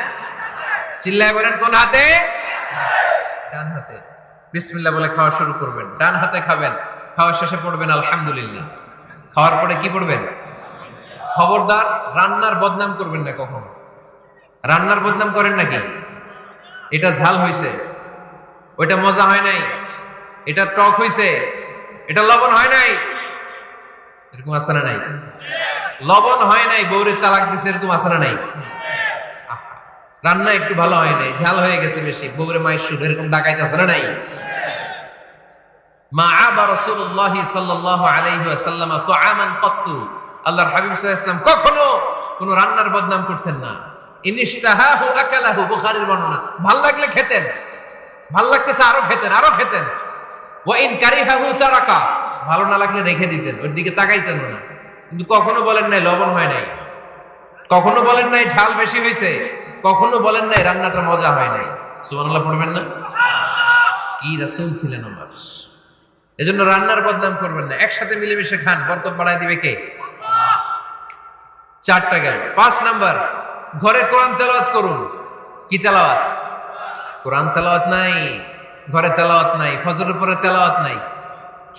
চিল্লায় বলেন, কোন হাতে? ডান হাতে। বিসমিল্লাহ বলে খাওয়া শুরু করবেন, ডান হাতে খাবেন। খাওয়া শেষে পড়বেন আলহামদুলিল্লাহ। খাওয়ার পরে কি পড়বেন? খবরদার রান্নার বদনাম করবেন না কখনো। রান্নার বদনাম করেন নাকি? এটা ঝাল হইছে, ওইটা মজা হয় নাই, এটা টক হইছে, এটা লবণ হয় নাই, এরকম আছে না নাই? লবণ হয় নাই, বউরে তালাক দিছে, এরকম আছে না নাই? রান্না একটু ভালো হয় নাই, ঝাল হয়ে গেছে বেশি, বউরে মায়ের সুর, এরকম ডাকাইতে আছে না নাই? মা আবা রাসূলুল্লাহ সাল্লাল্লাহু আলাইহি ওয়াসাল্লাম তুআমান কাত্তু, আল্লাহর হাবিব সাল্লাল্লাহু আলাইহি ওয়াসাল্লাম কখনো কোনো রান্নার বদনাম করতেন না। ইনিশতাহাহু আকালাহু, বুখারীর বর্ণনা। ভাল লাগলে খেতেন, ভাল লাগতেছে আরো খেতেন, আরো খেতেন। ওয়া ইন কারিহাহু তারাকা, ভালো না লাগলে রেখে দিতেন, ওর দিকে তাকাইতেন না। কিন্তু কখনো বলেন নাই লবণ হয় নাই, কখনো বলেন নাই ঝাল বেশি হয়েছে, কখনো বলেন নাই রান্নাটা মজা হয় নাই। সুবহানাল্লাহ পড়বেন না? কি রাসূল ছিলেন আমার। এজন্য রান্নার বদনাম করবেন না, একসাথে মিলেমিশে খান, বরকত বাড়ায় দিবে কে? 4টা গেল। 5 নাম্বার, ঘরে কোরআন তেলাওয়াত করুন। কি তেলাওয়াত? কোরআন তেলাওয়াত নাই, ঘরে তেলাওয়াত নাই, ফজরের পরে তেলাওয়াত নাই,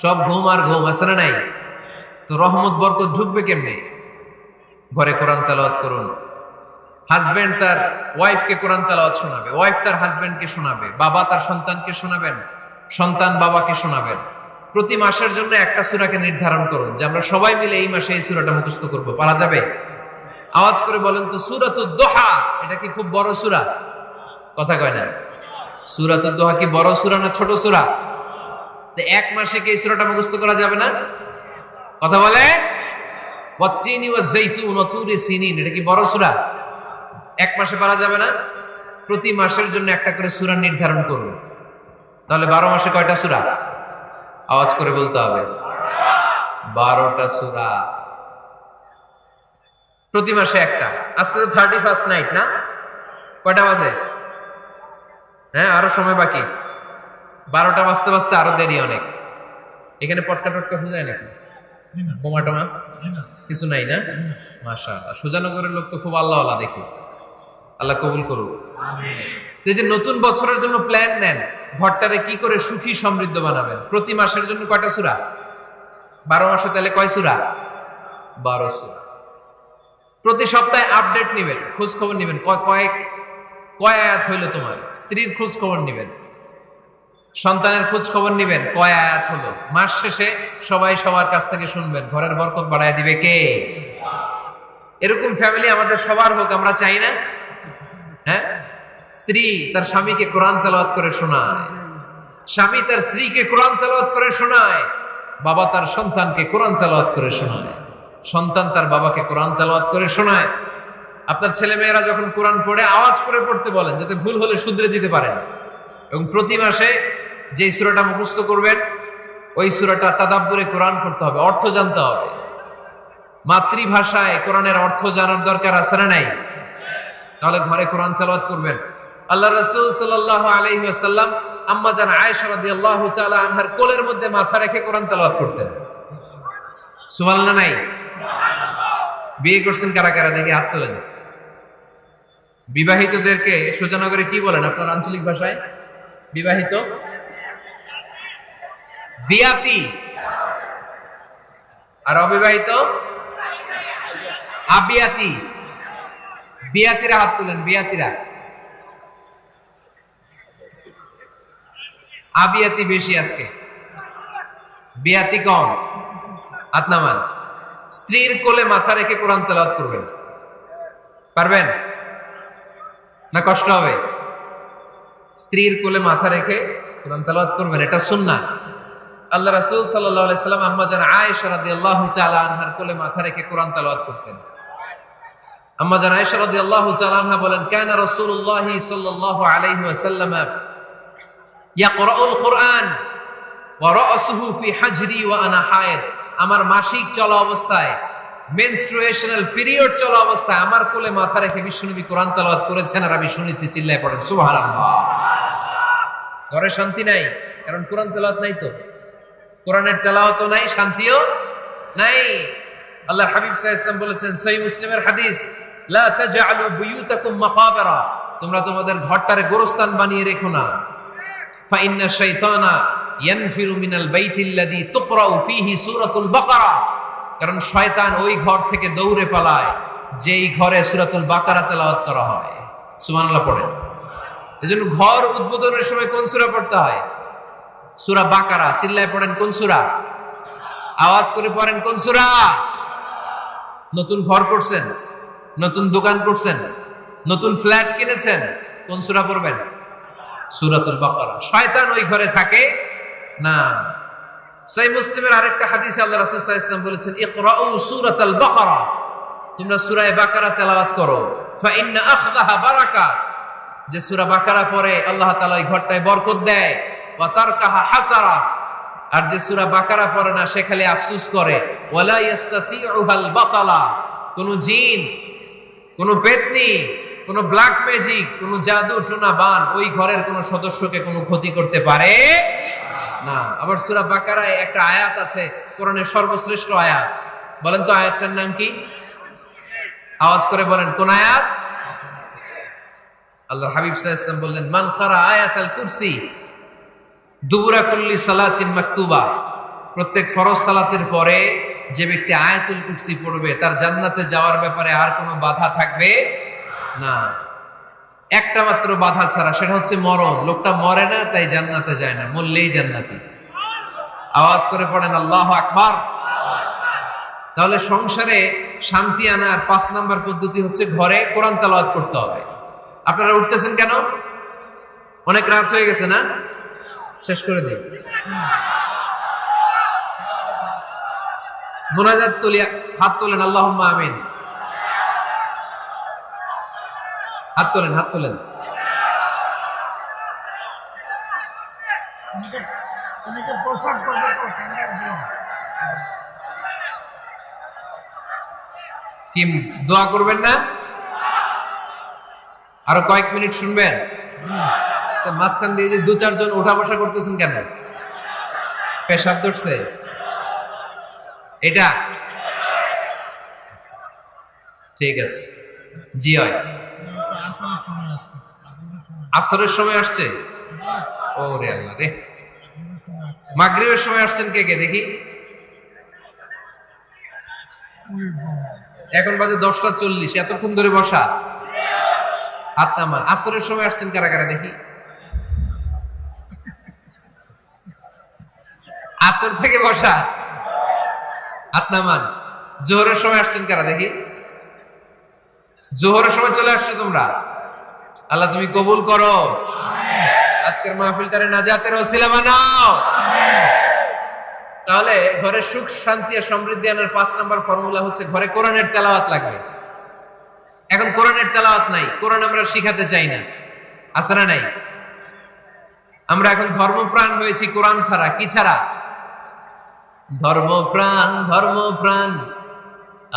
সব ঘুম আর ঘুম, আছে না নাই? তো রহমত বরকত ঢুকবে কেমনে? ঘরে কোরআন তেলাওয়াত করুন। হাজবেন্ড তার ওয়াইফকে কোরআন তেলাওয়াত শোনাবে, ওয়াইফ তার হাজবেন্ডকে শোনাবে, বাবা তার সন্তানকে শোনাবেন, সন্তান বাবাকে শোনাবেন। প্রতি মাসের জন্য একটা সূরাকে নির্ধারণ করুন যে আমরা সবাই মিলে এই মাসে এই সূরাটা মুখস্থ করব। পারা যাবে? আওয়াজ করে বলেন তো, সূরাতুদ দোহা এটা কি খুব বড় সূরা? কথা কয় না। সূরাতুদ দোহা কি বড় সূরা না ছোট সূরা? তো এক মাসে কি এই সূরাটা মুখস্থ করা যাবে না? কথা বলে। ওয়াত্তিনি ওয়াজ-যাইতুন ওয়া তুরি সিনিন, এটা কি বড় সূরা? এক মাসে পারা যাবে না? প্রতি মাসের জন্য একটা করে সূরা নির্ধারণ করুন। তাহলে 12 মাসে কয়টা সূরা? আওয়াজ করে বলতে হবে, 12টা সূরা। প্রতি মাসে একটা। আজকে তো 31st নাইট না? কয়টা বাজে? হ্যাঁ, আরো সময় বাকি। 12টা বাজতে বাজতে আরো দেরি অনেক। এখানে পটকা টটকা ফুজায় নাকি? বোমা টোমা কিছু নাই না? মাশাআল্লাহ, সুজানগরের লোক তো খুব আল্লাহওয়ালা দেখি। আল্লাহ কবুল করুক। এই যে নতুন বছরের জন্য প্ল্যান নেন, ঘরটারে কি করে সুখী সমৃদ্ধ বানাবেন। প্রতি মাসের জন্য কয়টা সূরা? 12 মাসে তাহলে কয় সূরা? 12 সূরা। প্রতি সপ্তাহে আপডেট নেবেন, খোঁজ খবর নেবেন, কয় আয়াত হইলো তোমার। স্ত্রীর খোঁজ খবর নেবেন, সন্তানের খোঁজ খবর নেবেন, কয় আয়াত হলো। মাস শেষে সবাই সবার কাছ থেকে শুনবেন, ঘরের বরকত বাড়ায় দিবে কে? এরকম ফ্যামিলি আমাদের সবার হোক, আমরা চাই না? হ্যাঁ, স্ত্রী তার স্বামীকে কোরআন তেলাওয়াত করে শোনায়, স্বামী তার স্ত্রীকে কোরআন তেলাওয়াত করে শোনায়, বাবা তার সন্তানকে কোরআন তেলাওয়াত করে শোনায়, সন্তান তার বাবাকে কোরআন তেলাওয়াত করে শোনায়। আপনার ছেলে মেয়েরা যখন কোরআন পড়ে আওয়াজ করে পড়তে বলেন, যাতে ভুল হলে শুধরে দিতে পারেন। এবং প্রতি মাসে যে সূরাটা মুখস্থ করবেন, ওই সূরাটা তাদাব্বুরে কোরআন করতে হবে, অর্থ জানতে হবে। মাতৃভাষায় কোরআনের অর্থ জানার দরকার আছে না নাই? তাহলে ঘরে কোরআন তেলাওয়াত করবেন। আল্লাহ রাসূল সাল্লাল্লাহু আলাইহি ওয়াসাল্লাম আম্মা জান আয়েশা রাদিয়াল্লাহু তাআলা আনহার কোলের মধ্যে মাথা রেখে কোরআন তেলাওয়াত করতেন। সুবহানাল্লাহ নাই? বিয়ে করছেন কারা কারা দেখি হাত তোলেন। বিবাহিতদেরকে সুজানগরে কি বলেন আপনার আঞ্চলিক ভাষায়? বিবাহিত বিয়াতি, আর অবিবাহিত আবিয়াতি। বিয়াতিরা হাত তুলেন, বিয়াতিরা। আবিয়াতি বেশি আজকে, বিয়াতি কম। হাত নামান। স্ত্রীর কোলে মাথা রেখে কোরআন তেলাওয়াত করবেন, পারবেন না? কষ্ট হবে? স্ত্রীর কোলে মাথা রেখে কোরআন তেলাওয়াত করবেন, এটা সুন্নাহ। আল্লাহ রাসূল সাল্লাল্লাহু আলাইহি সাল্লাম আম্মা জান আয়েশা রাদিয়াল্লাহু তাআলা আনহার কোলে মাথা রেখে কোরআন তেলাওয়াত করতেন। আম্মা জান আয়েশা রাদিয়াল্লাহু তাআলা আনহা বলেন, কানা রাসূলুল্লাহ সাল্লাল্লাহু আলাইহি ওয়াসাল্লাম ইয়াকরাউল কুরআন ওয়া রাসুহু ফি হাজরি ওয়া আনা হায়েদ। আমার মাসিক চলা অবস্থায়, মেনস্ট্রুয়েশনাল পিরিয়ড চলা অবস্থায় আমার কোলে মাথা রেখে বিশ্বনবী কোরআন তেলাওয়াত করেছেন, আর আমি শুনেছি। চিল্লায় পড়েন সুবহানাল্লাহ। ঘরে শান্তি নাই, কারণ কোরআন তেলাওয়াত নাই। তো কোরআনের তেলাওয়াতও নাই, শান্তিও নাই। আল্লাহর হাবিব সাল্লাল্লাহু আলাইহি ওয়াসাল্লাম বলেছেন, সহিহ মুসলিমের হাদিস, লা তাজআলু বুয়ুতাকুম মাকাবিরা, তোমরা তোমাদের ঘরটারে গোরস্থান বানিয়ে রেখো না। ফা ইন্না শাইতানা ইয়ানফিরু মিনাল বাইতিল্লাযী তুকরাউ ফীহি সূরাতুল বাকারা, কারণ শয়তান ওই ঘর থেকে দৌড়ে পালায় যেই ঘরে সূরাতুল বাকারা তেলাওয়াত করা হয়। সুবহানাল্লাহ পড়েন। এজন্য ঘর উদ্বোধনের সময় কোন সূরা পড়তে হয়? সূরা বাকারা। চিল্লায় পড়েন কোন সূরা? আওয়াজ করে পড়েন কোন সূরা? নতুন ঘর করছেন, নতুন দোকান করছেন, নতুন ফ্ল্যাট কিনেছেন, কোন সূরা পড়বেন? সূরাতুল বাকারা। শয়তান ওই ঘরে থাকে না। সহিহ মুসলিমের আরেকটা হাদিসে আল্লাহ রাসূল সাল্লাল্লাহু আলাইহি ওয়াসাল্লাম বলেছেন, ইকরাউ সূরাতাল বাকারা, তোমরা সূরা বাকারা তেলাওয়াত করো। ফা ইন্না আখযাহা বারাকা, যে সূরা বাকারা পড়ে আল্লাহ তাআলা এই ঘরটায় বরকত দেয়। ওয়া তারকাহা হাসারা, আর যে সূরা বাকারা পড়ে না সে খালি আফসোস করে। ওয়ালা ইস্তাতিউহাল বাতালা, কোন জিন, কোন পেতনি, কোন ব্ল্যাক ম্যাজিক, কোন জাদু টোনা বান ওই ঘরের কোন সদস্যকে কোন ক্ষতি করতে পারে না। আবার সূরা বাকারায় একটা আয়াত আছে, কোরআনের সর্বশ্রেষ্ঠ আয়াত। বলেন তো আয়াতটার নাম কি? আওয়াজ করে বলেন কোন আয়াত? আল্লাহর হাবিব সাল্লাল্লাহু আলাইহি ওয়াসাল্লাম বললেন, মান কারা আয়াতাল কুরসি দুবুরা কুল্লি সালাতিন মাকতুবা, প্রত্যেক ফরজ সালাতের পরে যে ব্যক্তি আয়াতুল কুরসি পড়বে তার জান্নাতে যাওয়ার ব্যাপারে আর কোনো বাধা থাকবে না। একটা মাত্র বাধা ছাড়া, সেটা হচ্ছে মরণ। লোকটা মরে না তাই জান্নাতে যায় না, মরলেই জান্নাতি। আওয়াজ করে পড়েন আল্লাহু আকবার। তাহলে সংসারে শান্তি আনার 5 নাম্বার পদ্ধতি হচ্ছে ঘরে কোরআন তেলাওয়াত করতে হবে। আপনারা উঠতেছেন কেন? অনেক রাত হয়ে গেছে না? শেষ করে দিই। মুনাজাত তুলিয়া হাত তোলেন, আল্লাহুম্মা আমিন। হাত তোলেন, হাত তোলেন। অনেকে পোশাক করবে তো ক্যামেরা দিয়ে। কি দোয়া করবেন না? আরো কয়েক মিনিট শুনবেন? মাঝখান দিয়ে যে 2-4 জন উঠা বসা করতেছেন কেন? পেশাব ধরছে এটা? ঠিক আছে, জি হয়। আসরের সময় আসছে? ও রে আল্লাহ রে। মাগরিবের সময় আসছেন কে কে দেখি? এখন বাজে 10টা 40, এতক্ষণ ধরে বসা? হাত নামান। আসরের সময় আসছেন কারা কারা দেখি? আসর থেকে বসা, হাত নামান। জোহরের সময় আসছেন কারা দেখি? জোহরের সময় চলে আসছো তোমরা। আল্লাহ তুমি কবুল করো, আজকের মাহফিলটারে নাজাতের ওসিলা বানাও। তাহলে ঘরে সুখ শান্তি আর সমৃদ্ধি আনার 5 নাম্বার ফর্মুলা হচ্ছে ঘরে কোরআনের তেলাওয়াত লাগবে। এখন কোরআনের তেলাওয়াত নাই, কোরআন আমরা শিখাতে চাই না, আছে না নাই? আমরা এখন ধর্মপ্রাণ হয়েছি কোরআন ছাড়া। কি ছাড়া? ধর্মপ্রাণ, ধর্মপ্রাণ,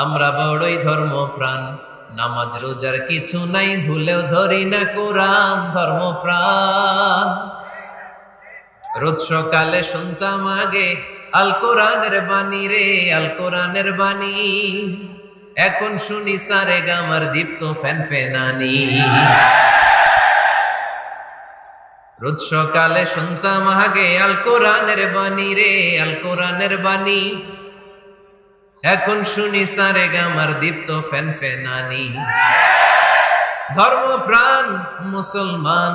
আমরা বড়ই ধর্মপ্রাণ। নামাজ রোজার কিছু নাই, ভুলেও ধরি না কোরআন। ধর্মপ্রাণ। রোজ সকালে শুনতাম আগে আল কোরআনের বাণী রে, আল কোরআনের বাণী। এখন শুনি সারে গামার দীপ্ত ফ্যান ফেনানি। রোজ সকালে শুনতাম আগে আল কোরআনের বাণী রে, আল কোরআনের বাণী। এখন শুনি সারে গামার দীপ্ত ফ্যান ফেনানি। ধর্মপ্রাণ মুসলমান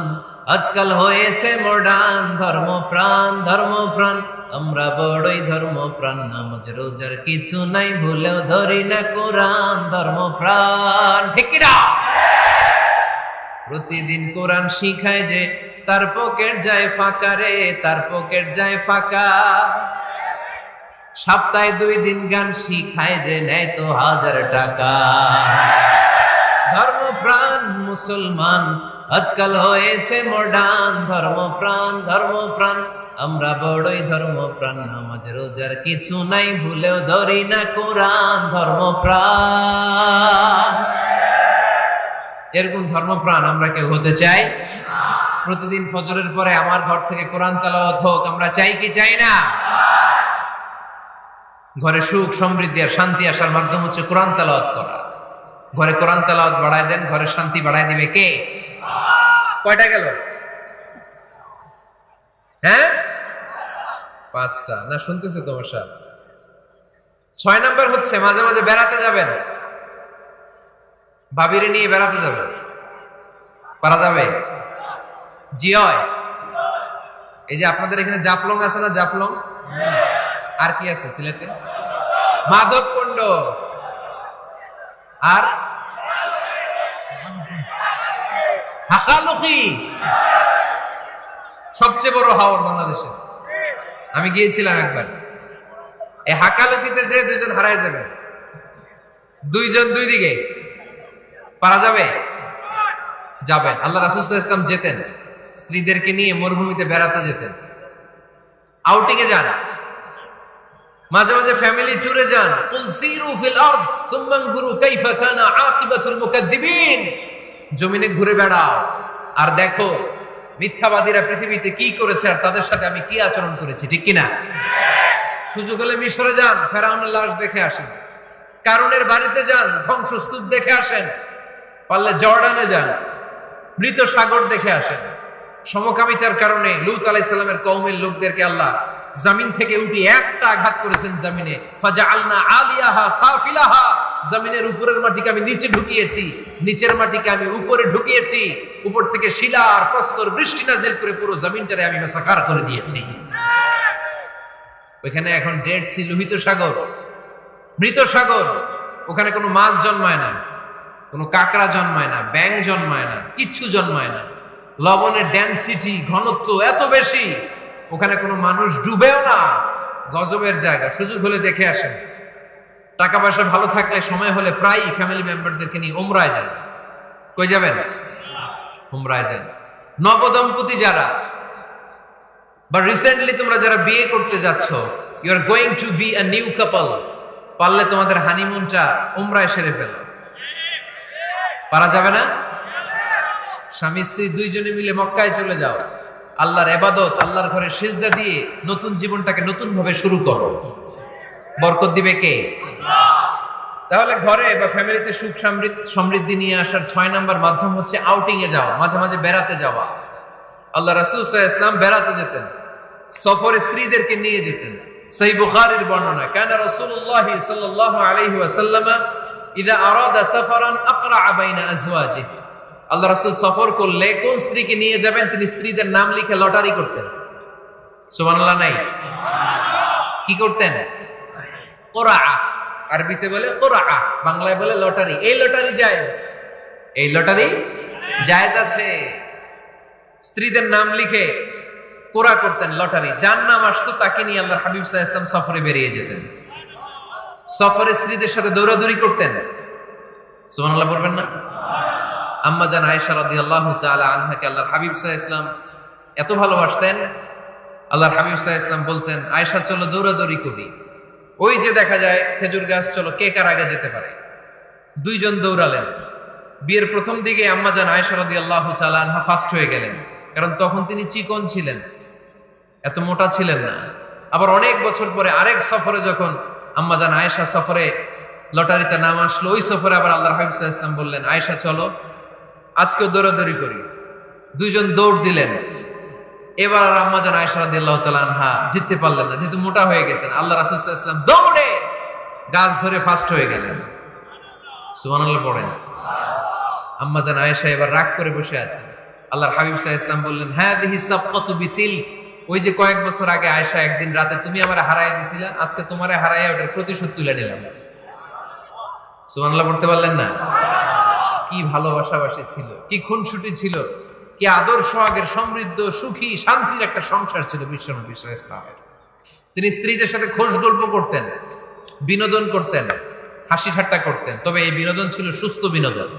আজকাল হয়েছে মডার্ন। ধর্মপ্রাণ, ধর্মপ্রাণ, আমরা বড়ই ধর্মপ্রাণ, নামাজ রোজার কিছু নাই, ভুলেও ধরি না কোরআন ধর্মপ্রাণ। ঠিক কি না? প্রতিদিন কোরআন শিখায় যে তার পকেট যায় ফাঁকা রে, তার পকেট যায় ফাঁকা। সপ্তাহে 2 দিন গান শিখায় যে নেয় তো 1000 টাকা। ধর্মপ্রাণ মুসলমান আজকাল হয়েছে মডার্ন, ধর্মপ্রাণ ধর্মপ্রাণ আমরা বড়ই ধর্মপ্রাণ, নামাজ রোজার কিছু নাই, ভুলেও ধরি না কোরআন ধর্মপ্রাণ। এরকম ধর্মপ্রাণ আমরা কেউ হতে চাই? প্রতিদিন ফজরের পরে আমার ঘর থেকে কোরআন তেলাওয়াত হোক, আমরা চাই কি চাই না? ঘরে সুখ সমৃদ্ধি আর শান্তি আসার মাধ্যম হচ্ছে কোরআন তেলাওয়াত করা। ঘরে কোরআন তেলাওয়াত বাড়ায় দেন, ঘরে শান্তি বাড়ায় দিবে কে? কয়টা গেল? হ্যাঁ 5টা না, শুনতেছে তোমার সাহেব। 6 নাম্বার হচ্ছে মাঝে মাঝে বেড়াতে যাবেন, ভাবিরে নিয়ে বেড়াতে যাবেন। পারা যাবে? জি হয়। এই যে আপনাদের এখানে জাফলং আছে না, জাফলং আর কি আছে সিলেটে? মাধবকুণ্ড আর হাকালুকি, সবচেয়ে বড় হাওর বাংলাদেশে। আমি গিয়েছিলাম একবার। এই হাকালুকিতে যে 2 জন হারায় যাবে, 2 জন 2 দিকে। পারা যাবে? যাবেন। আল্লাহ রাসূল সাল্লাল্লাহু আলাইহি ওয়াসাল্লাম যেতেন, স্ত্রীদেরকে নিয়ে মরুভূমিতে বেড়াতে যেতেন, আউটিং এ যান, মাঝে মাঝে ফ্যামিলি ট্যুরে যান। কুল সিরু ফিল আরদ সুম্মা আনজুরু কাইফা কানা আকিবাতুল মুকাজ্জিবিন। জমিনে ঘুরে বেড়াও আর দেখো মিথ্যাবাদীরা পৃথিবীতে কি করেছে আর তাদের সাথে আমি কি আচরণ করেছি। ঠিক কি না? সুযোগ হলে মিশরে যান, ফেরাউনের লাশ দেখে আসেন। কারুনের বাড়িতে যান, ধ্বংসস্তূপ দেখে আসেন। পারলে জর্ডানে যান, মৃত সাগর দেখে আসেন। সমকামিতার কারণে লূত আলাইহিস সালামের কওমের লোকদেরকে আল্লাহ জমিন থেকে উঠে একটা আঘাত করেছেন জমিনে। ফাজআলনা আলিয়াহা সাফিলাহা, জমিনের উপরের মাটিকে আমি নিচে ঢুকিয়েছি, নিচের মাটিকে আমি উপরে ঢুকিয়েছি। উপর থেকে শিলা আর প্রস্তর বৃষ্টি নাজিল করে পুরো জমিনটারে আমি মাসাকার করে দিয়েছি। ওইখানে এখন ডেড সি, লোহিত সাগর, মৃত সাগর। ওখানে কোনো মাছ জন্মায় না, কোনো কাঁকড়া জন্মায় না, ব্যাঙ জন্মায় না, কিচ্ছু জন্মায় না। লবণের ডেনসিটি, ঘনত্ব এত বেশি, ওখানে কোনো মানুষ ডুবেও না। গজবের জায়গা। সুযোগ হলে দেখে আসেন। টাকা পয়সা ভালো থাকলে সময় হলে প্রায় ফ্যামিলি মেম্বারদেরকে নিয়ে উমরায় যান। কই যাবেন? উমরায় যান। নবদম্পতি যারা বা রিসেন্টলি তোমরা যারা বিয়ে করতে যাচ্ছ, you are going to be a new couple, পারলে তোমাদের হানিমুনটা উমরায় সেরে ফেলো। পারা যাবে না? স্বামী স্ত্রী 2 জনে মিলে মক্কায় চলে যাও, আল্লাহর ইবাদত, আল্লাহর ঘরে সিজদা দিয়ে নতুন জীবনটাকে নতুন ভাবে শুরু করো। বরকত দিবে কে? তাহলে ঘরে বা ফ্যামিলিতে সুখ সমৃদ্ধি নিয়ে আসার 6 নাম্বার মাধ্যম হচ্ছে আউটিং এ যাওয়া, মাঝে মাঝে বেড়াতে যাওয়া। আল্লাহ রাসূল সাল্লাল্লাহু আলাইহি ওয়াসাল্লাম বেড়াতে যেতেন, সফরে স্ত্রীদেরকে নিয়ে যেতেন। সহিহ বুখারীর বর্ণনা, কানা রাসূলুল্লাহ সাল্লাল্লাহু আলাইহি ওয়াসাল্লাম ইযা আরাদা সাফারান আকরা বাইনা আজওয়াজিহি। আল্লাহ রাসূল সফর করলে কোন স্ত্রীকে নিয়ে যাবেন তিনি স্ত্রীদের নাম লিখে লটারি করতেন। সুবহানাল্লাহ নাই? কি করতেন? কোরআ, আরবিতে বলে কোরআ, বাংলায় বলে লটারি। এই লটারি জায়েজ, এই লটারি জায়েজ আছে। স্ত্রীদের নাম লিখে কোরআ করতেন, লটারি। যার নাম আসতো তাকে নিয়ে আল্লাহর হাবিব সাল্লাল্লাহু আলাইহি ওয়াসাল্লাম সফরে বেরিয়ে যেতেন। সফরে স্ত্রীদের সাথে দৌড়াদৌড়ি করতেন। সুবহানাল্লাহ বলবেন না? আম্মা জান আয়েশা রাদিয়াল্লাহু তাআলা আনহাকে আল্লাহর হাবিব সাল্লাল্লাহু আলাইহি ওয়াসাল্লাম এত ভালোবাসতেন, আল্লাহর হাবিব সাল্লাল্লাহু আলাইহি ওয়াসাল্লাম বলতেন, আয়েশা চলো দৌড়াদৌড়ি করি। ওই যে দেখা যায় খেজুর গাছ, চলো কে কার আগে যেতে পারে। 2 জন দৌড়ালেন। বিয়ের প্রথম দিকে আম্মা জান আয়েশা রাদিয়াল্লাহু তাআলা আনহা ফার্স্ট হয়ে গেলেন, কারণ তখন তিনি চিকন ছিলেন, এত মোটা ছিলেন না। আবার অনেক বছর পরে আরেক সফরে যখন আম্মা জান আয়েশা সফরে লটারিতে নাম আসলো, ওই সফরে আবার আল্লাহর হাবিব সাল্লাল্লাহু আলাইহি ওয়াসাল্লাম বললেন, আয়েশা চলো আজকেও দৌড়াদৌড়ি করি। 2 জন দৌড় দিলেন। এবার আর আম্মা জান আয়েশা রাদিয়াল্লাহু তাআলা আনহা জিততে পারলেন না, যেহেতু মোটা হয়ে গেছেন। আল্লাহ রাসূল সাল্লাল্লাহু আলাইহি ওয়াসাল্লাম দৌড়ে গাছ ধরে ফার্স্ট হয়ে গেলেন। সুবহানাল্লাহ পড়েন। আম্মা জান আয়েশা এবার রাগ করে বসে আছেন। আল্লাহর হাবিব সাল্লাল্লাহু আলাইহি ওয়াসাল্লাম বললেন, হাদিহি সাবকাতু বিতিলক, ওই যে কয়েক বছর আগে আয়েশা একদিন রাতে তুমি আমার হারাই দিছিলা, আজকে তোমারে হারাইয়া ওটার প্রতিশোধ তুলে নিলাম। সুবহানাল্লাহ পড়তে পারলেন না? কি ভালোবাসাবাসী ছিল, কি খুনসুটি ছিল, কি আদর সোহাগের সমৃদ্ধ সুখী শান্তির একটা সংসার ছিল বিশ্বনবী সাল্লাল্লাহু আলাইহি ওয়াসাল্লামের। তিনি স্ত্রীদের সাথে খোশ গল্প করতেন, বিনোদন করতেন, হাসি ঠাট্টা করতেন। তবে এই বিনোদন ছিল সুস্থ বিনোদন,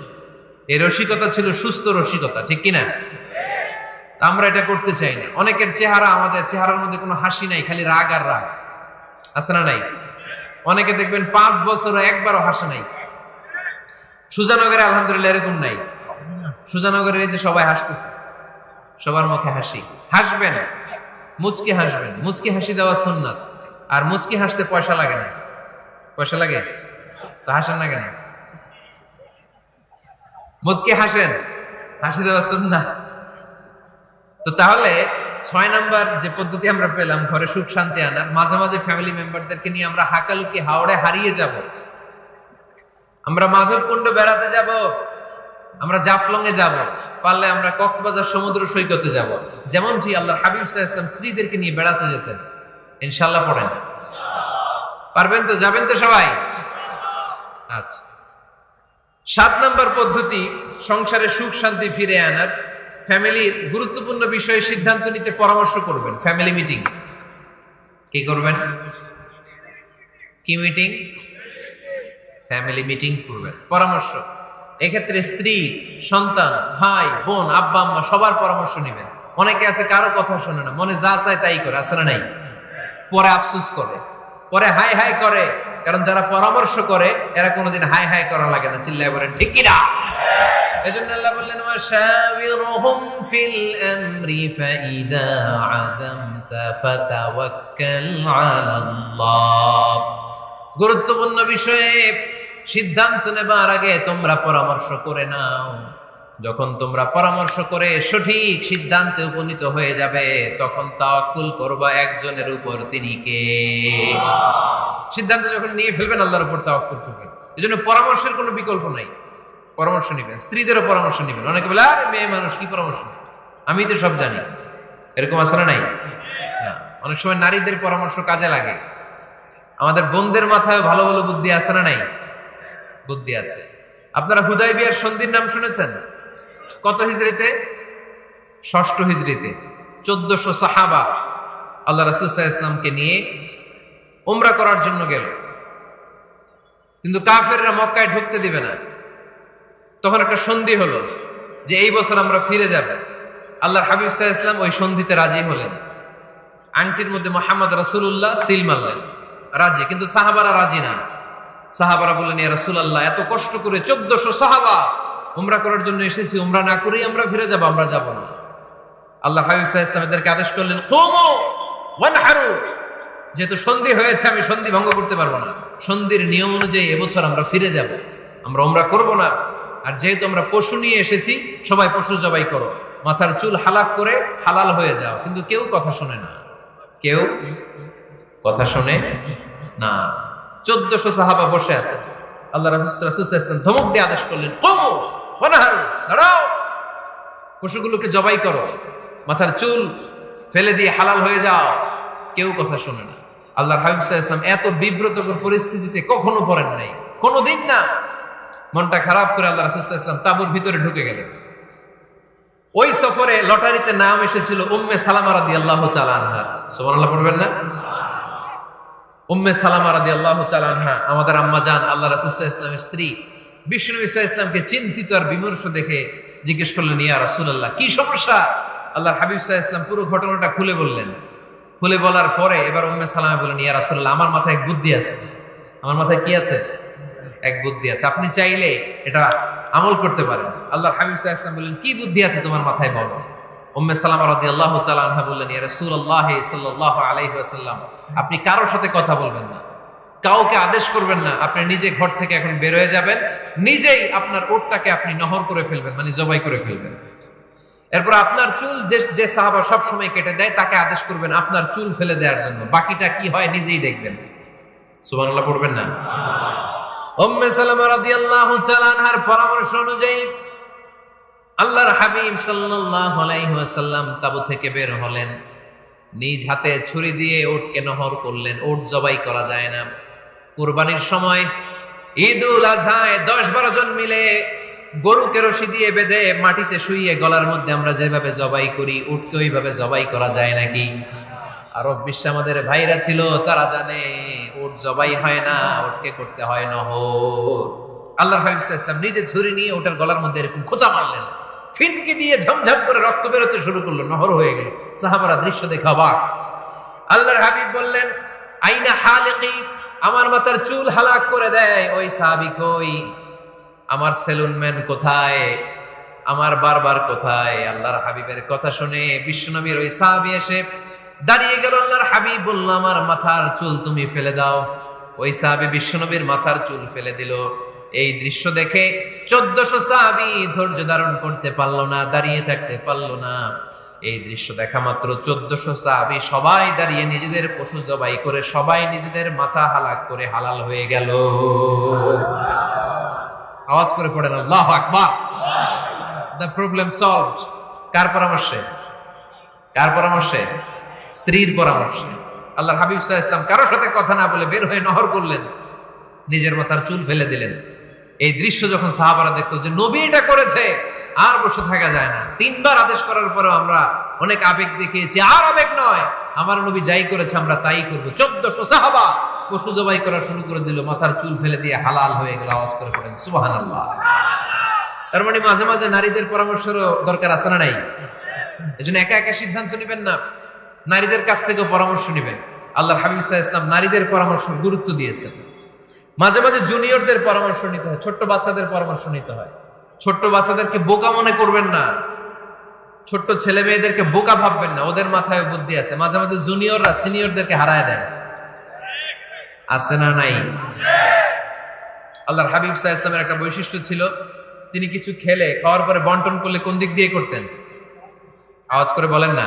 এই রসিকতা ছিল সুস্থ রসিকতা, ঠিক কিনা? আমরা এটা করতে চাই না। অনেকের চেহারা, আমাদের চেহারার মধ্যে কোনো হাসি নাই, খালি রাগ আর রাগ, আছে না নাই? অনেকে দেখবেন 5 বছরও একবারও হাসে নাই। সুজানগরে আলহামদুলিল্লাহ এরকম নাই। সুজানগরের এই যে সবাই হাসতেছে, সবার মুখে হাসি। হাসবেন, মুচকি হাসবেন, মুচকি হাসি দেওয়া সুন্নাত। আর মুচকি হাসতে পয়সা লাগে না। পয়সা লাগে তো হাসেন না কেন? মুচকি হাসেন, হাসি দেওয়া সুন্নাত। তো তাহলে 6 নাম্বার যে পদ্ধতি আমরা পেলাম ঘরে সুখ শান্তি আনার, মাঝে মাঝে ফ্যামিলি মেম্বারদেরকে নিয়ে আমরা হাকালুকি হাওড়ে হারিয়ে যাব, আমরা মাধবকুণ্ড বেড়াতে যাব, আমরা জাফলং এ যাব, পারলে আমরা কক্সবাজার সমুদ্র সৈকতে যাব, যেমনটি আল্লাহর হাবিব সাল্লাল্লাহু আলাইহি ওয়াসাল্লাম স্ত্রীদেরকে নিয়ে বেড়াতে যেতেন। ইনশাআল্লাহ পড়েন, পারবেন তো? যাবেন তো সবাই? আচ্ছা, 7 নাম্বার পদ্ধতি সংসারে সুখ শান্তি ফিরে আনার, ফ্যামিলির গুরুত্বপূর্ণ বিষয়ে সিদ্ধান্ত নিতে পরামর্শ করবেন। Family meeting. কি করবেন? কি মিটিং? ফ্যামিলি মিটিং করবেন, পরামর্শ। এক্ষেত্রে স্ত্রী, সন্তান, ভাই, বোন, আব্বা আম্মা সবার পরামর্শ নেবেন। অনেকে আছে কারো কথা শোনে না, মনে যা চায় তাই করে, আছে না নাই? পরে আফসোস করে, পরে হাই হাই করে। কারণ যারা পরামর্শ করে এরা কোনোদিন হাই হাই করা লাগে না। চিল্লায় বলেন ঠিক কিনা? এজন্য আল্লাহ বললেন ওয়াশাবিরহুম ফিল আমরি ফাইদা আযামতা ফাতাওয়াক্কাল আলাল্লাহ। গুরুত্বপূর্ণ বিষয়ে সিদ্ধান্ত নেবার আগে তোমরা পরামর্শ করে নাও। যখন তোমরা পরামর্শ করে সঠিক সিদ্ধান্তে উপনীত হয়ে যাবে, তখন তাওয়াক্কুল করবা একজনের উপর, তিনি কে? সিদ্ধান্ত যখন নিয়ে ফেলবেন আল্লাহর উপর তাওয়াক্কুল করবেন। এজন্য পরামর্শের কোনো বিকল্প নাই। পরামর্শ নেবেন, স্ত্রীদেরও পরামর্শ নেবেন। অনেকে বলে আরে মেয়ে মানুষ, কি পরামর্শ নেবে, আমি তো সব জানি। এরকম আছে না নাই? না, অনেক সময় নারীদের পরামর্শ কাজে লাগে। আমাদের বোনদের মাথায় ভালো ভালো বুদ্ধি আছে না নাই? বুদ্ধি আছে। আপনারা হুদাইবিয়ার সন্ধির নাম শুনেছেন? কত হিজরিতে? 6ষ্ঠ হিজরিতে 1400 সাহাবা আল্লাহ রাসূল সাল্লাল্লাহু আলাইহি ওয়াসাল্লামকে নিয়ে উমরা করার জন্য গেল, কিন্তু কাফেররা মক্কায় ঢুকতে দিবে না। তখন একটা সন্ধি হলো যে এই বছর আমরা ফিরে যাব। আল্লাহর হাবিব সাল্লাল্লাহু আলাইহি ওয়াসাল্লাম ওই সন্ধিতে রাজি হলেন। আংটির মধ্যে মুহাম্মদ রাসূলুল্লাহ সিল মারলেন, রাজি। কিন্তু সাহাবারা রাজি না। সাহাবারা বললেন ইয়া রাসূলুল্লাহ, এত কষ্ট করে 1400 সাহাবা উমরা করার জন্য এসেছি, উমরা না করেই আমরা ফিরে যাব, আমরা যাব না। আল্লাহ হাবিব সাল্লাল্লাহু আলাইহি ওয়াসাল্লাম এদেরকে আদেশ করলেন কুমু ওয়ানহারু, যেহেতু সন্ধি হয়েছে আমি সন্ধি ভঙ্গ করতে পারবো না, সন্ধির নিয়ম অনুযায়ী এবছর আমরা ফিরে যাব, আমরা উমরা করব না। আর যেহেতু আমরা পশু নিয়ে এসেছি, সবাই পশু জবাই করো, মাথার চুল হালাক করে হালাল হয়ে যাও। কিন্তু কেউ কথা শোনে না, কেউ কথা শোনে না। 1400 সাহাবা বসে আছে। আল্লাহ রাসূল সাল্লাল্লাহু আলাইহি ওয়াসাল্লাম ধমক দিয়ে আদেশ করলেন কুমু ওয়ানহারু, দাঁড়াও, পশুগুলোকে জবাই করো, মাথার চুল ফেলে দিয়ে হালাল হয়ে যাও। কেউ কথা শোনে না। আল্লাহর হাবিব সাল্লাল্লাহু আলাইহি ওয়াসাল্লাম এত বিব্রতকর পরিস্থিতিতে কখনো পড়েন নাই, কোনোদিন না। মনটা খারাপ করে আল্লাহ রাসূল সাল্লাল্লাহু আলাইহি ওয়াসাল্লাম তাঁবুর ভিতরে ঢুকে গেলেন। ওই সফরে লটারিতে নাম এসেছিল উম্মে সালামা রাদিয়াল্লাহু তাআলা আনহা। সুবহানাল্লাহ পড়বেন না? উম্মে সালামা রাদিয়াল্লাহু তাআলা আনহা আমাদের আম্মা জান, আল্লাহ রাসূল সাল্লাল্লাহু আলাইহি ওয়াসাল্লামের স্ত্রী। বিশ্বনবী সাল্লাল্লাহু আলাইহি ওয়াসাল্লামকে চিন্তিত আর বিমর্ষ দেখে জিজ্ঞেস করলেন ইয়া রাসূলুল্লাহ, কি সমস্যা? আল্লাহর হাবিব সাল্লাল্লাহু আলাইহি ওয়াসাল্লাম পুরো ঘটনাটা খুলে বললেন। খুলে বলার পরে এবার উম্মে সালামা বলেন ইয়া রাসূলুল্লাহ, আমার মাথায় এক বুদ্ধি আছে। আমার মাথায় কি আছে? এক বুদ্ধি আছে, আপনি চাইলে এটা আমল করতে পারেন। আল্লাহর হাবিব সাল্লাল্লাহু আলাইহি ওয়াসাল্লাম বললেন কি বুদ্ধি আছে তোমার মাথায়, বলো। উম্মে সালামা রাদিয়াল্লাহু তাআলা আনহা বললেন ইয়া রাসূলুল্লাহ সাল্লাল্লাহু আলাইহি ওয়াসাল্লাম, আপনি কারোর সাথে কথা বলবেন না, কাউকে আদেশ করবেন না, আপনি নিজে ঘর থেকে এখন বের হয়ে যাবেন, নিজেই আপনার ওটটাকে আপনি নহর করে ফেলবেন, মানে জবাই করে ফেলবেন। এরপর আপনার চুল যে সাহাবা সব সময় কেটে দেয় তাকে আদেশ করবেন আপনার চুল ফেলে দেওয়ার জন্য, বাকিটা কি হয় নিজেই দেখবেন। সুবহানাল্লাহ পড়বেন না? উম্মে সালামা রাদিয়াল্লাহু তাআলা আনহার পরামর্শ অনুযায়ী আল্লাহর হাবিব সাল্লাল্লাহু আলাইহি ওয়াসাল্লাম তাবু থেকে বের হলেন। নিজ হাতে ছুরি দিয়ে উটকে নহর করলেন। উট জবাই করা যায় না। কুরবানির সময় ঈদুল আজহায় 10-12 জন মিলে গরুকে রশি দিয়ে বেঁধে মাটিতে শুইয়ে গলার মধ্যে আমরা যেভাবে জবাই করি, উটকে ওইভাবে জবাই করা যায় নাকি? আরব বিশ্বে আমাদের ভাইরা ছিল, তারা জানে উট জবাই হয় না, উটকে করতে হয় নহর। আল্লাহর হাবিব সাল্লাল্লাহু আলাইহি ওয়াসাল্লাম নিজে ছুরি নিয়ে ওটার গলার মধ্যে এরকম খোঁচা মারলেন, ফিনকি দিয়ে ঝমঝম করে রক্ত বেরোতে শুরু করলো, নহর হয়ে গেল। সাহাবারা দৃশ্য দেখে অবাক। আল্লাহর হাবিব বললেন, আইনা হালিকি, আমার মাথার চুল হালাক করে দেয় ওই সাহাবী কই? আমার সেলুন ম্যান কোথায়? আমার বারবার কোথায়? আল্লাহর হাবিবের কথা শুনে বিশ্বনবীর ওই সাহাবী এসে দাঁড়িয়ে গেল। আল্লাহর হাবিব বলল, আমার মাথার চুল তুমি ফেলে দাও। ওই সাহাবী বিশ্বনবীর মাথার চুল ফেলে দিল। এই দৃশ্য দেখে 1400 সাহাবী ধৈর্য ধারণ করতে পারলো না, দাঁড়িয়ে থাকতে পারলো না। এই দৃশ্য দেখা মাত্র 1400 সাহাবী সবাই দাঁড়িয়ে নিজেদের পশু জবাই করে সবাই নিজেদের মাথা হালাক করে হালাল হয়ে গেল। আওয়াজ করে পড়েন আল্লাহু আকবার। The problem solved. কার পরামর্শে? কার পরামর্শে? স্ত্রীর পরামর্শে। আল্লাহর হাবিব সাল্লাল্লাহু আলাইহি ওয়াসাল্লাম কারোর সাথে কথা না বলে বের হয়ে নহর করলেন, নিজের মাথার চুল ফেলে দিলেন। এই দৃশ্য যখন সাহাবারা দেখতো যে নবী এটা করেছে, আর বসে থাকা যায় না। 3বার আদেশ করার পরেও আমরা অনেক আবেগ দেখিয়েছি, আর আবেগ নয়, আমার নবী যাই করেছে আমরা তাই করব। 1400 সাহাবা পশু জবাই করা শুরু করে দিল, মাথার চুল ফেলে দিয়ে হালাল হয়ে গেল। আওয়াজ করে পড়েন সুবহানাল্লাহ। তার মানে মাঝে মাঝে নারীদের পরামর্শেরও দরকার আছে না নাই? এজন্য একা একা সিদ্ধান্ত নেবেন না, নারীদের কাছ থেকেও পরামর্শ নেবেন। আল্লাহর হাবিব সাল্লাল্লাহু আলাইহি ওয়াসাল্লাম নারীদের পরামর্শের গুরুত্ব দিয়েছেন। মাঝে মাঝে জুনিয়রদের পরামর্শ নিতে হয়, ছোট্ট বাচ্চাদের পরামর্শ নিতে হয়। ছোট্ট বাচ্চাদেরকে বোকা মনে করবেন না, ছোট্ট ছেলে মেয়েদেরকে বোকা ভাববেন না, ওদের মাথায় বুদ্ধি আছে। মাঝে মাঝে জুনিয়ররা সিনিয়রদেরকে হারায় দেয়, আছে না নাই? আল্লাহর হাবিব সাল্লাল্লাহু আলাইহি ওয়াসাল্লামের একটা বৈশিষ্ট্য ছিল, তিনি কিছু খেলে খাওয়ার পরে বন্টন করলে কোন দিক দিয়ে করতেন? আওয়াজ করে বলেন না,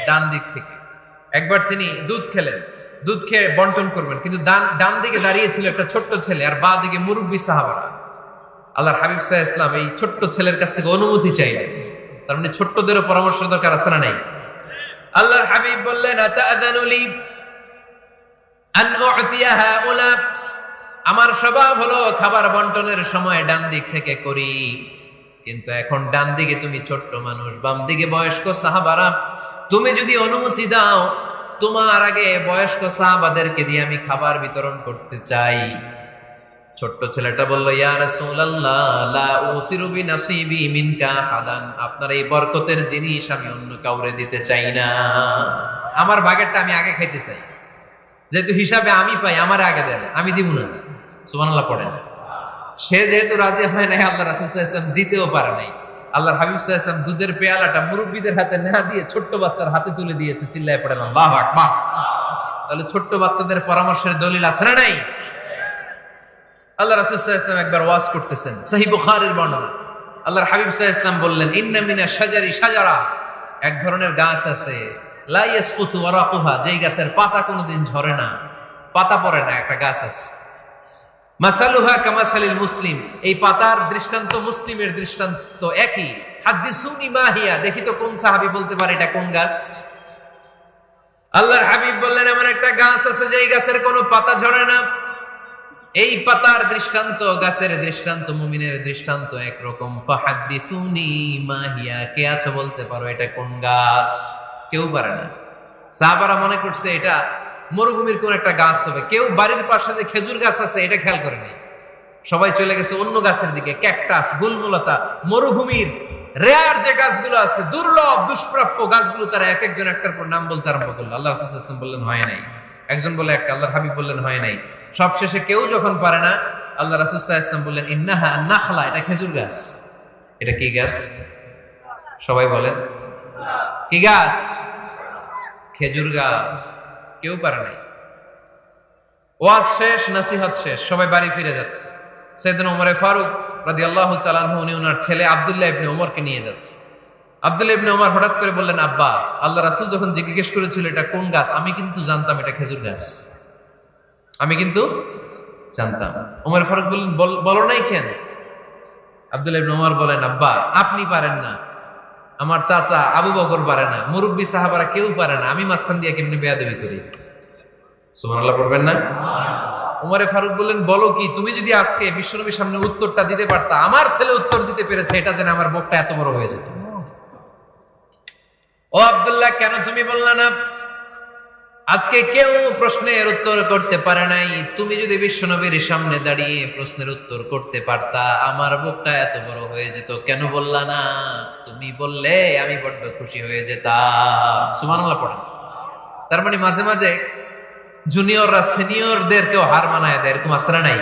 ডান দিক থেকে। একবার তিনি দুধ খেলেন, দুধ খেয়ে বন্টন করবেন, কিন্তু ডান দিকে দাঁড়িয়ে ছিল একটা ছোট্ট ছেলে আর বাঁ দিকে মুরব্বী সাহাবারা। আল্লাহর হাবিব সাল্লাল্লাহু আলাইহি ওয়াসাল্লাম এই ছোট্ট ছেলের কাছ থেকে অনুমতি চাইলেন। তার মানে ছোট্টদেরও পরামর্শ দরকার আছে না নাই? আল্লাহর হাবিব বললেন, আতাআযানু লি আন উ'তিয়া হাউলা, আমার স্বভাব হলো খাবার বন্টনের সময় ডান দিক থেকে করি, কিন্তু এখন ডান দিকে তুমি ছোট্ট মানুষ, বাম দিকে বয়স্ক সাহাবারা, তুমি যদি অনুমতি দাও তোমার আগে বয়স্ক সাহাবাদেরকে দিয়ে আমি খাবার বিতরণ করতে চাই। ছোট্ট ছেলেটা বলল, ইয়া রাসূলুল্লাহ, লা উসিরু বিনাসিবি মিনকা হাদান, আপনার এই বরকতের জিনিস আমি অন্য কাউরে দিতে চাই না, আমার ভাগেরটা আমি আগে খাইতে চাই। যেহেতু হিসাবে আমি পাই, আমার আগে দেন, আমি দিব না। সুবহানাল্লাহ পড়েন। সে যেহেতু রাজি হয় নাই, আল্লাহ রাসূল সাল্লাল্লাহু আলাইহি ওয়াসাল্লাম দিতেও পারে নাই। আল্লাহর হাবিব সাল্লাল্লাহু আলাইহি ওয়াসাল্লাম দুধের পেয়ালাটা মুরব্বিদের হাতে না দিয়ে ছোট্ট বাচ্চার হাতে তুলে দিয়েছে। চিল্লায় পড়েন আল্লাহু আকবার। তাহলে ছোট্ট বাচ্চাদের পরামর্শের দলিল আছে না নাই? আল্লাহ রাসূল সাল্লাল্লাহু আলাইহি ওয়াসাল্লাম একবার ওয়াজ করতেছেন, সহিহ বুখারীর বর্ণনা। আল্লাহর হাবিব সাল্লাল্লাহু আলাইহি ওয়াসাল্লাম বললেন, ইন্না মিনাশ শাজারি শাজারা, এক ধরনের গাছ আছে, লা ইয়াসকুতু ওয়ারাকুহা, যেই গাছের পাতা কোনোদিন ঝরে না, পাতা পড়ে না, একটা গাছ আছে। মাসালুহা কামাসালিল মুসলিম, এই পাতার দৃষ্টান্ত মুসলিমের দৃষ্টান্ত একই। হাদিসুনি মাহিয়া, দেখি তো কোন সাহাবী বলতে পারে এটা কোন গাছ। আল্লাহর হাবিব বললেন, এমন একটা গাছ আছে যেই গাছের কোনো পাতা ঝরে না। এই পাতার দৃষ্টান্ত, গাছের দৃষ্টান্ত, মুমিনের দৃষ্টান্ত একরকম। ফাহাদিসুনি মাহিয়া, কে আছো বলতে পারো এটা কোন গাছ? কেউ পারে না। সাহাবারা মনে করছে এটা মরুভূমির কোন একটা গাছ হবে। কেউ বাড়ির পাশে যে খেজুর গাছ আছে এটা খেয়াল করে নাই, সবাই চলে গেছে অন্য গাছের দিকে। ক্যাকটাস, গুলমলতা, মরুভূমির রেয়ার যে গাছগুলো আছে, দুর্লভ দুষ্প্রাপ্য গাছগুলো, তারা এক একজন একটার পর নাম বলতে আরম্ভ করলো। আল্লাহ রাসূল সাল্লাল্লাহু আলাইহি ওয়াসাল্লাম বললেন হয় নাই, একজন বলে একটা, আল্লাহর হাবিব বললেন হয় নাই। সবশেষে কেউ যখন পারে না, আল্লাহ রাসূল সাল্লাল্লাহু আলাইহি ওয়াসাল্লাম বললেন, ইন্নাহা নাখলা, এটা খেজুর গাছ। এটা কি গাছ? সবাই বলেন, কি গাছ? খেজুর গাছ। কেউ পারে নাই। ওয়াজ শেষ, নসিহত শেষ, সবাই বাড়ি ফিরে যাচ্ছে। সাইয়েদনা ওমর ফারুক রাদিয়াল্লাহু তাআলা আনহু, উনি ওনার ছেলে আব্দুল্লাহ ইবনে ওমরকে নিয়ে যাচ্ছে। আব্দুল্লাহ ইবনে ওমর হঠাৎ করে বললেন, আব্বা, আল্লাহ রাসূল যখন জিজ্ঞেস করেছিল এটা কোন গাছ, আমি কিন্তু জানতাম এটা খেজুর গাছ, আমি কিন্তু জানতাম। ওমর ফারুক বললেন, বলো নাই কেন? আব্দুল্লাহ ইবনে ওমর বলেন, আব্বা, আপনি পারেন না, আমার চাচা আবু বকর পারে না, মুরব্বী সাহাবারা কেউ পারে না, আমি মাঝখান দিয়ে কেমনি বেয়াদবি করি। সুবহানাল্লাহ পড়বেন না? উমরে ফারুক বললেন, বলো কি, তুমি যদি আজকে বিশ্বনবীর সামনে উত্তরটা দিতে পারতা, আমার ছেলে উত্তর দিতে পেরেছে, এটা জেনে আমার বুকটা এত বড় হয়ে যেত। ও আব্দুল্লাহ, কেন তুমি বললা না? আজকে কেউ প্রশ্নের উত্তর করতে পারে নাই, তুমি যদি বিশ্বনবীর সামনে দাঁড়িয়ে প্রশ্নের উত্তর করতে পারতা, আমার বুকটা এত বড় হয়ে যেত। কেন বললা না? তুমি বললে আমি বড্ড খুশি হয়ে যেতাম। সুবহানাল্লাহ পড়েন। তার মানে মাঝে মাঝে জুনিয়ররা সিনিয়রদেরকেও হার মানায় দেয়, এরকম আসলে নাই?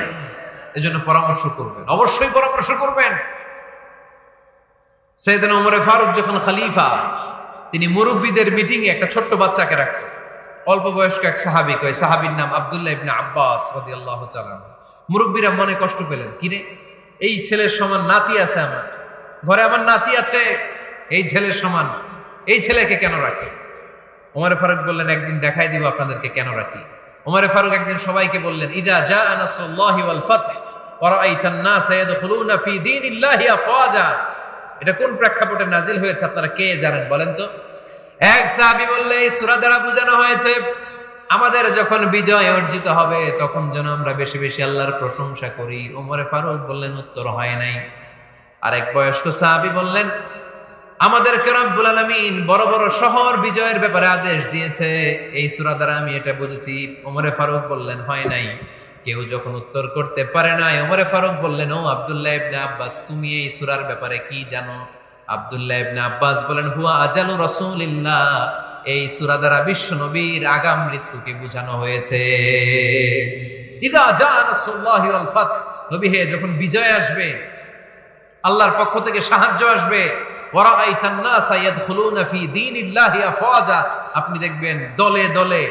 এজন্য পরামর্শ করবেন, অবশ্যই পরামর্শ করবেন। সাইয়েদনা ওমর ফারুক যখন খলিফা, তিনি মুরব্বীদের মিটিং এ একটা ছোট্ট বাচ্চাকে রাখতেন, অল্প বয়স্ক এক সাহাবী, কয় সাহাবীর নাম আব্দুল্লাহ ইবনে আব্বাস রাদিয়াল্লাহু তাআলা। মুরব্বীরা মনে কষ্ট পেলেন, কিরে এই ছেলের সমান নাতি আছে আমার ঘরে, আমার নাতি আছে, এই ছেলের সমান এই ছেলেকে কেন রাখে? ওমর ফারুক বললেন, একদিন দেখাই দিব আপনাদেরকে কেন রাখি। ওমর ফারুক একদিন সবাইকে বললেন, ইযা জাআ নাসরুল্লাহি ওয়াল ফাতহ ওয়া রাআইতান নাসা ইয়াদখুলুনা ফি দীনিল্লাহি আফওয়াজা। এটা কোন প্রেক্ষাপটে নাজিল হয়েছে আপনারা কে জানেন বলেন তো? এক সাহাবী বললে, এই সূরা দ্বারা বোঝানো হয়েছে আমাদের যখন বিজয় অর্জিত হবে তখন যেন আমরা বেশি বেশি আল্লাহর প্রশংসা করি। ওমর ফারুক বললেন, উত্তর হয় নাই। আরেক বয়স্ক সাহাবী বললেন, আমাদেরকে রব্বুল আলামিন বড় বড় শহর বিজয়ের ব্যাপারে আদেশ দিয়েছে, এই সূরা দ্বারা আমি এটা বুঝেছি। ওমর ফারুক বললেন, হয় নাই। কেউ যখন উত্তর করতে পারে নাই, ওমর ফারুক বললেন, ও আব্দুল্লাহ ইবনে আব্বাস, তুমি এই সূরার ব্যাপারে কি জানো? আব্দুল্লাহ ইবনে আব্বাস বলেন, হুয়া আজালু রাসূলিল্লাহ, এই সূরা দ্বারা বিশ্ব নবীর আগাম মৃত্যুকে বোঝানো হয়েছে। ইযা জাআ নাসরুল্লাহি ওয়াল ফাতহ, নবী হে যখন বিজয় আসবে, আল্লাহর পক্ষ থেকে সাহায্য আসবে, ওয়া রাআইতান নাসা ইয়াদখুলুনা ফি দীনিল্লাহি আফওয়াজা, আপনি দেখবেন দলে দলে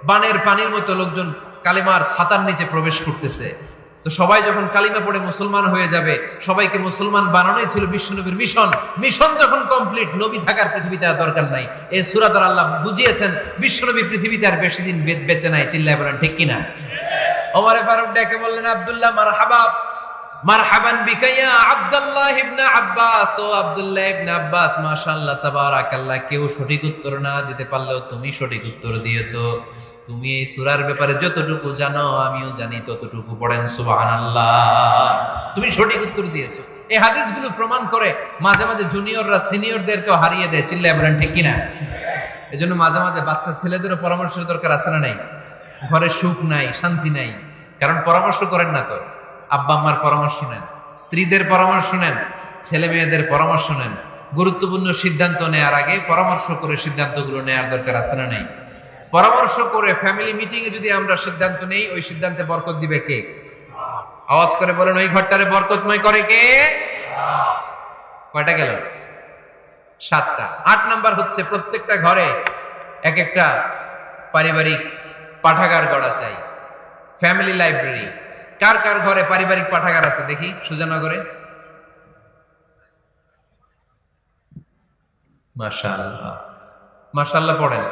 বানের পানির মতো লোকজন কালিমার ছাতার নিচে প্রবেশ করতেছে। তো সবাই যখন কালিমা পড়ে মুসলমান হয়ে যাবে, সবাইকে মুসলমান বানানোই ছিল বিশ্বনবীর মিশন। মিশন যখন কমপ্লিট, নবী থাকার পৃথিবীতে আর দরকার নাই। এই সূরা দ্বারা আল্লাহ বুঝিয়েছেন বিশ্বনবী পৃথিবীতে আর বেশি দিন বেঁচে নাই। চিল্লায় বলেন ঠিক কিনা? ওমর ফারুক ডেকে বললেন, আব্দুল্লাহ মারহাবা, মারহাবান বিকা ইয়া আব্দুল্লাহ ইবনে আব্বাস, ও আব্দুল্লাহ ইবনে আব্বাস, মাশাআল্লাহ তাবারাকাল্লাহ, কেউ সঠিক উত্তর না দিতে পারলেও তুমি সঠিক উত্তর দিয়েছো। তুমি এই সূরার ব্যাপারে যতটুকু জানো আমিও জানি ততটুকু। পড়েন সুবহানাল্লাহ। তুমি সঠিক উত্তর দিয়েছো। এই হাদিসগুলো প্রমাণ করে মাঝে মাঝে জুনিয়ররা সিনিয়রদেরকেও হারিয়ে দেয়। চিল্লায় বলেন ঠিক কিনা? এজন্য মাঝে মাঝে বাচ্চা ছেলেদেরও পরামর্শের দরকার আছে না নাই? ঘরে সুখ নাই, শান্তি নাই, কারণ পরামর্শ করেন না তো। আব্বা আম্মার পরামর্শ নেন, স্ত্রীদের পরামর্শ নেন, ছেলে মেয়েদের পরামর্শ নেন। গুরুত্বপূর্ণ সিদ্ধান্ত নেওয়ার আগে পরামর্শ করে সিদ্ধান্তগুলো নেওয়ার দরকার আছে না নাই? পরামর্শ করে ফ্যামিলি মিটিং এ যদি আমরা সিদ্ধান্ত নেই, ওই সিদ্ধান্তে বরকত দিবে কে? আওয়াজ করে বলেন, ওই ঘরটারে বরকতময় করে কে? কয়টা গেল? 7টা। 8 নাম্বার হচ্ছে প্রত্যেকটা ঘরে এক একটা পারিবারিক পাঠাগার গড়া চাই, ফ্যামিলি লাইব্রেরি। কার কার ঘরে পারিবারিক পাঠাগার আছে দেখি সুজানগরে? মাশাআল্লাহ, মাশাআল্লাহ পড়েন,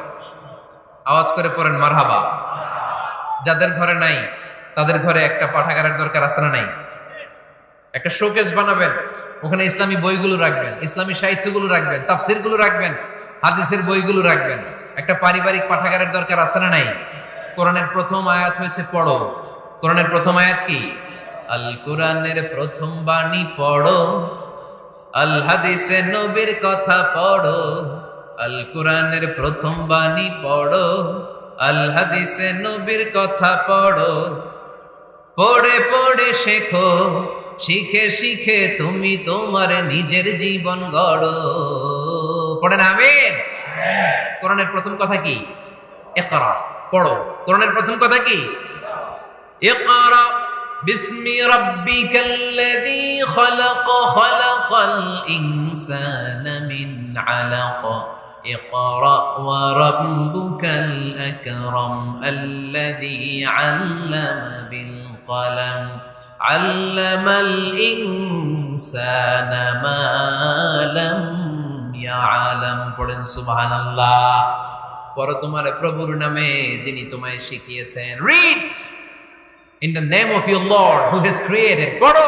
আওয়াজ করে পড়েন মারহাবা। যাদের ঘরে নাই তাদের ঘরে একটা পাঠাগারের দরকার আছে না নাই? একটা শোকেস বানাবেন, ওখানে ইসলামী বইগুলো রাখবেন, ইসলামী সাহিত্যগুলো রাখবেন, তাফসিরগুলো রাখবেন, হাদিসের বইগুলো রাখবেন। একটা পারিবারিক পাঠাগারের দরকার আছে না নাই? কোরআনের প্রথম আয়াত হয়েছে পড়ো। কোরআনের প্রথম আয়াত কি? আল কোরআনের প্রথম বাণী পড়ো, আল হাদিসে নবীর কথা পড়ো। আল কোরআনের প্রথম বাণী পড়ো, আল হাদিসে নবীর কথা পড়ো। পড়ে পড়ে শেখো, শিখে শিখে তুমি তোমার নিজের জীবন গড়ো। পড়েন আমিন। কোরআনের প্রথম কথা কি? ইকরা, পড়ো। কোরআনের প্রথম কথা কি? ইকরা বিসমি রাব্বিকাল্লাযী খালাক, খালাকাল ইনসানা মিন আলাক। ইকরা ওয়া রাব্বুকাল আকরাম আল্লাযী আল্লামা বিল কলম, আল্লামাল ইনসানা মা লাম ইয়ালাম। পড়েন সুবহানাল্লাহ। পড়ো তোমার প্রভুর নামে যিনি তোমায় শিখিয়েছেন। Read in the name of your Lord who has created. পড়ো,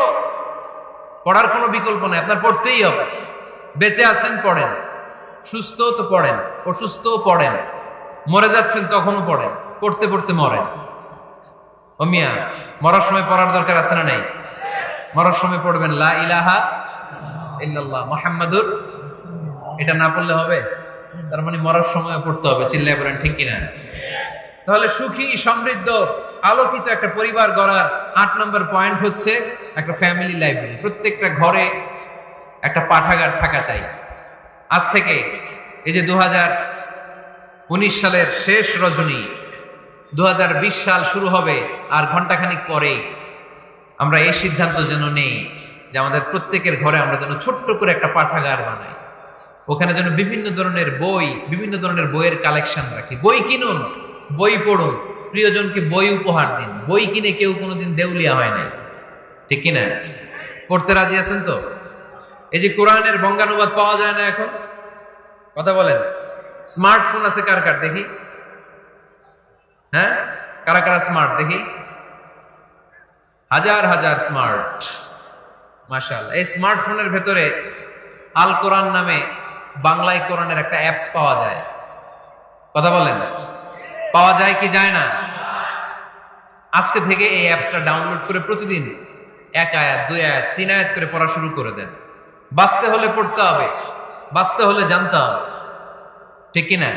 পড়ার কোনো বিকল্প নাই, আপনার পড়তেই হবে। বেঁচে আছেন পড়েন, সুস্থ তো পড়েন, অসুস্থ পড়েন, মরে যাচ্ছেন তখনও পড়েন, পড়তে পড়তে মরেন। ও মিয়া, মরার সময় পড়ার দরকার আছে না নাই? মরার সময় পড়বেন লা ইলাহা ইল্লাল্লাহ মুহাম্মাদুর, এটা না পড়লে হবে? তার মানে মরার সময় পড়তে হবে। চিল্লায় বলেন ঠিক কিনা? তাহলে সুখী, সমৃদ্ধ, আলোকিত একটা পরিবার গড়ার 8 নম্বর পয়েন্ট হচ্ছে একটা ফ্যামিলি লাইব্রেরি। প্রত্যেকটা ঘরে একটা পাঠাগার থাকা চাই। আজ থেকে এই যে 2019 সালের শেষ রজনী, 2020 সাল শুরু হবে আর ঘন্টাখানিক পরেই আমরা এই সিদ্ধান্ত যেন নেই যে আমাদের প্রত্যেকের ঘরে আমরা যেন ছোট্ট করে একটা পাঠাগার বানাই। ওখানে যেন বিভিন্ন ধরনের বই, বিভিন্ন ধরনের বইয়ের কালেকশন রাখি। বই কিনুন, বই পড়ুন, প্রিয়জনকে বই উপহার দিন। বই কিনে কেউ কোনোদিন দেউলিয়া হয় না, ঠিক কিনা? পড়তে রাজি আছেন তো? এই যে কোরআনের বঙ্গানুবাদ পাওয়া যায় না এখন, কথা বলেন। স্মার্টফোন আছে কার কার দেখি? হ্যাঁ, কারা কারা স্মার্ট দেখি? হাজার হাজার স্মার্ট, মাশাআল্লাহ। এই স্মার্টফোনের ভেতরে আল কোরআন নামে বাংলায় কোরআনের একটা অ্যাপস পাওয়া যায়, কথা বলেন। পাওয়া যায় কি যায় না? আজকে থেকে এই অ্যাপসটা ডাউনলোড করে প্রতিদিন 1 আয়াত, 2 আয়াত, 3 আয়াত করে পড়া শুরু করে দেন। বাঁচতে হলে পড়তে হবে, বাঁচতে হলে জানতে হবে, ঠিক কিনা?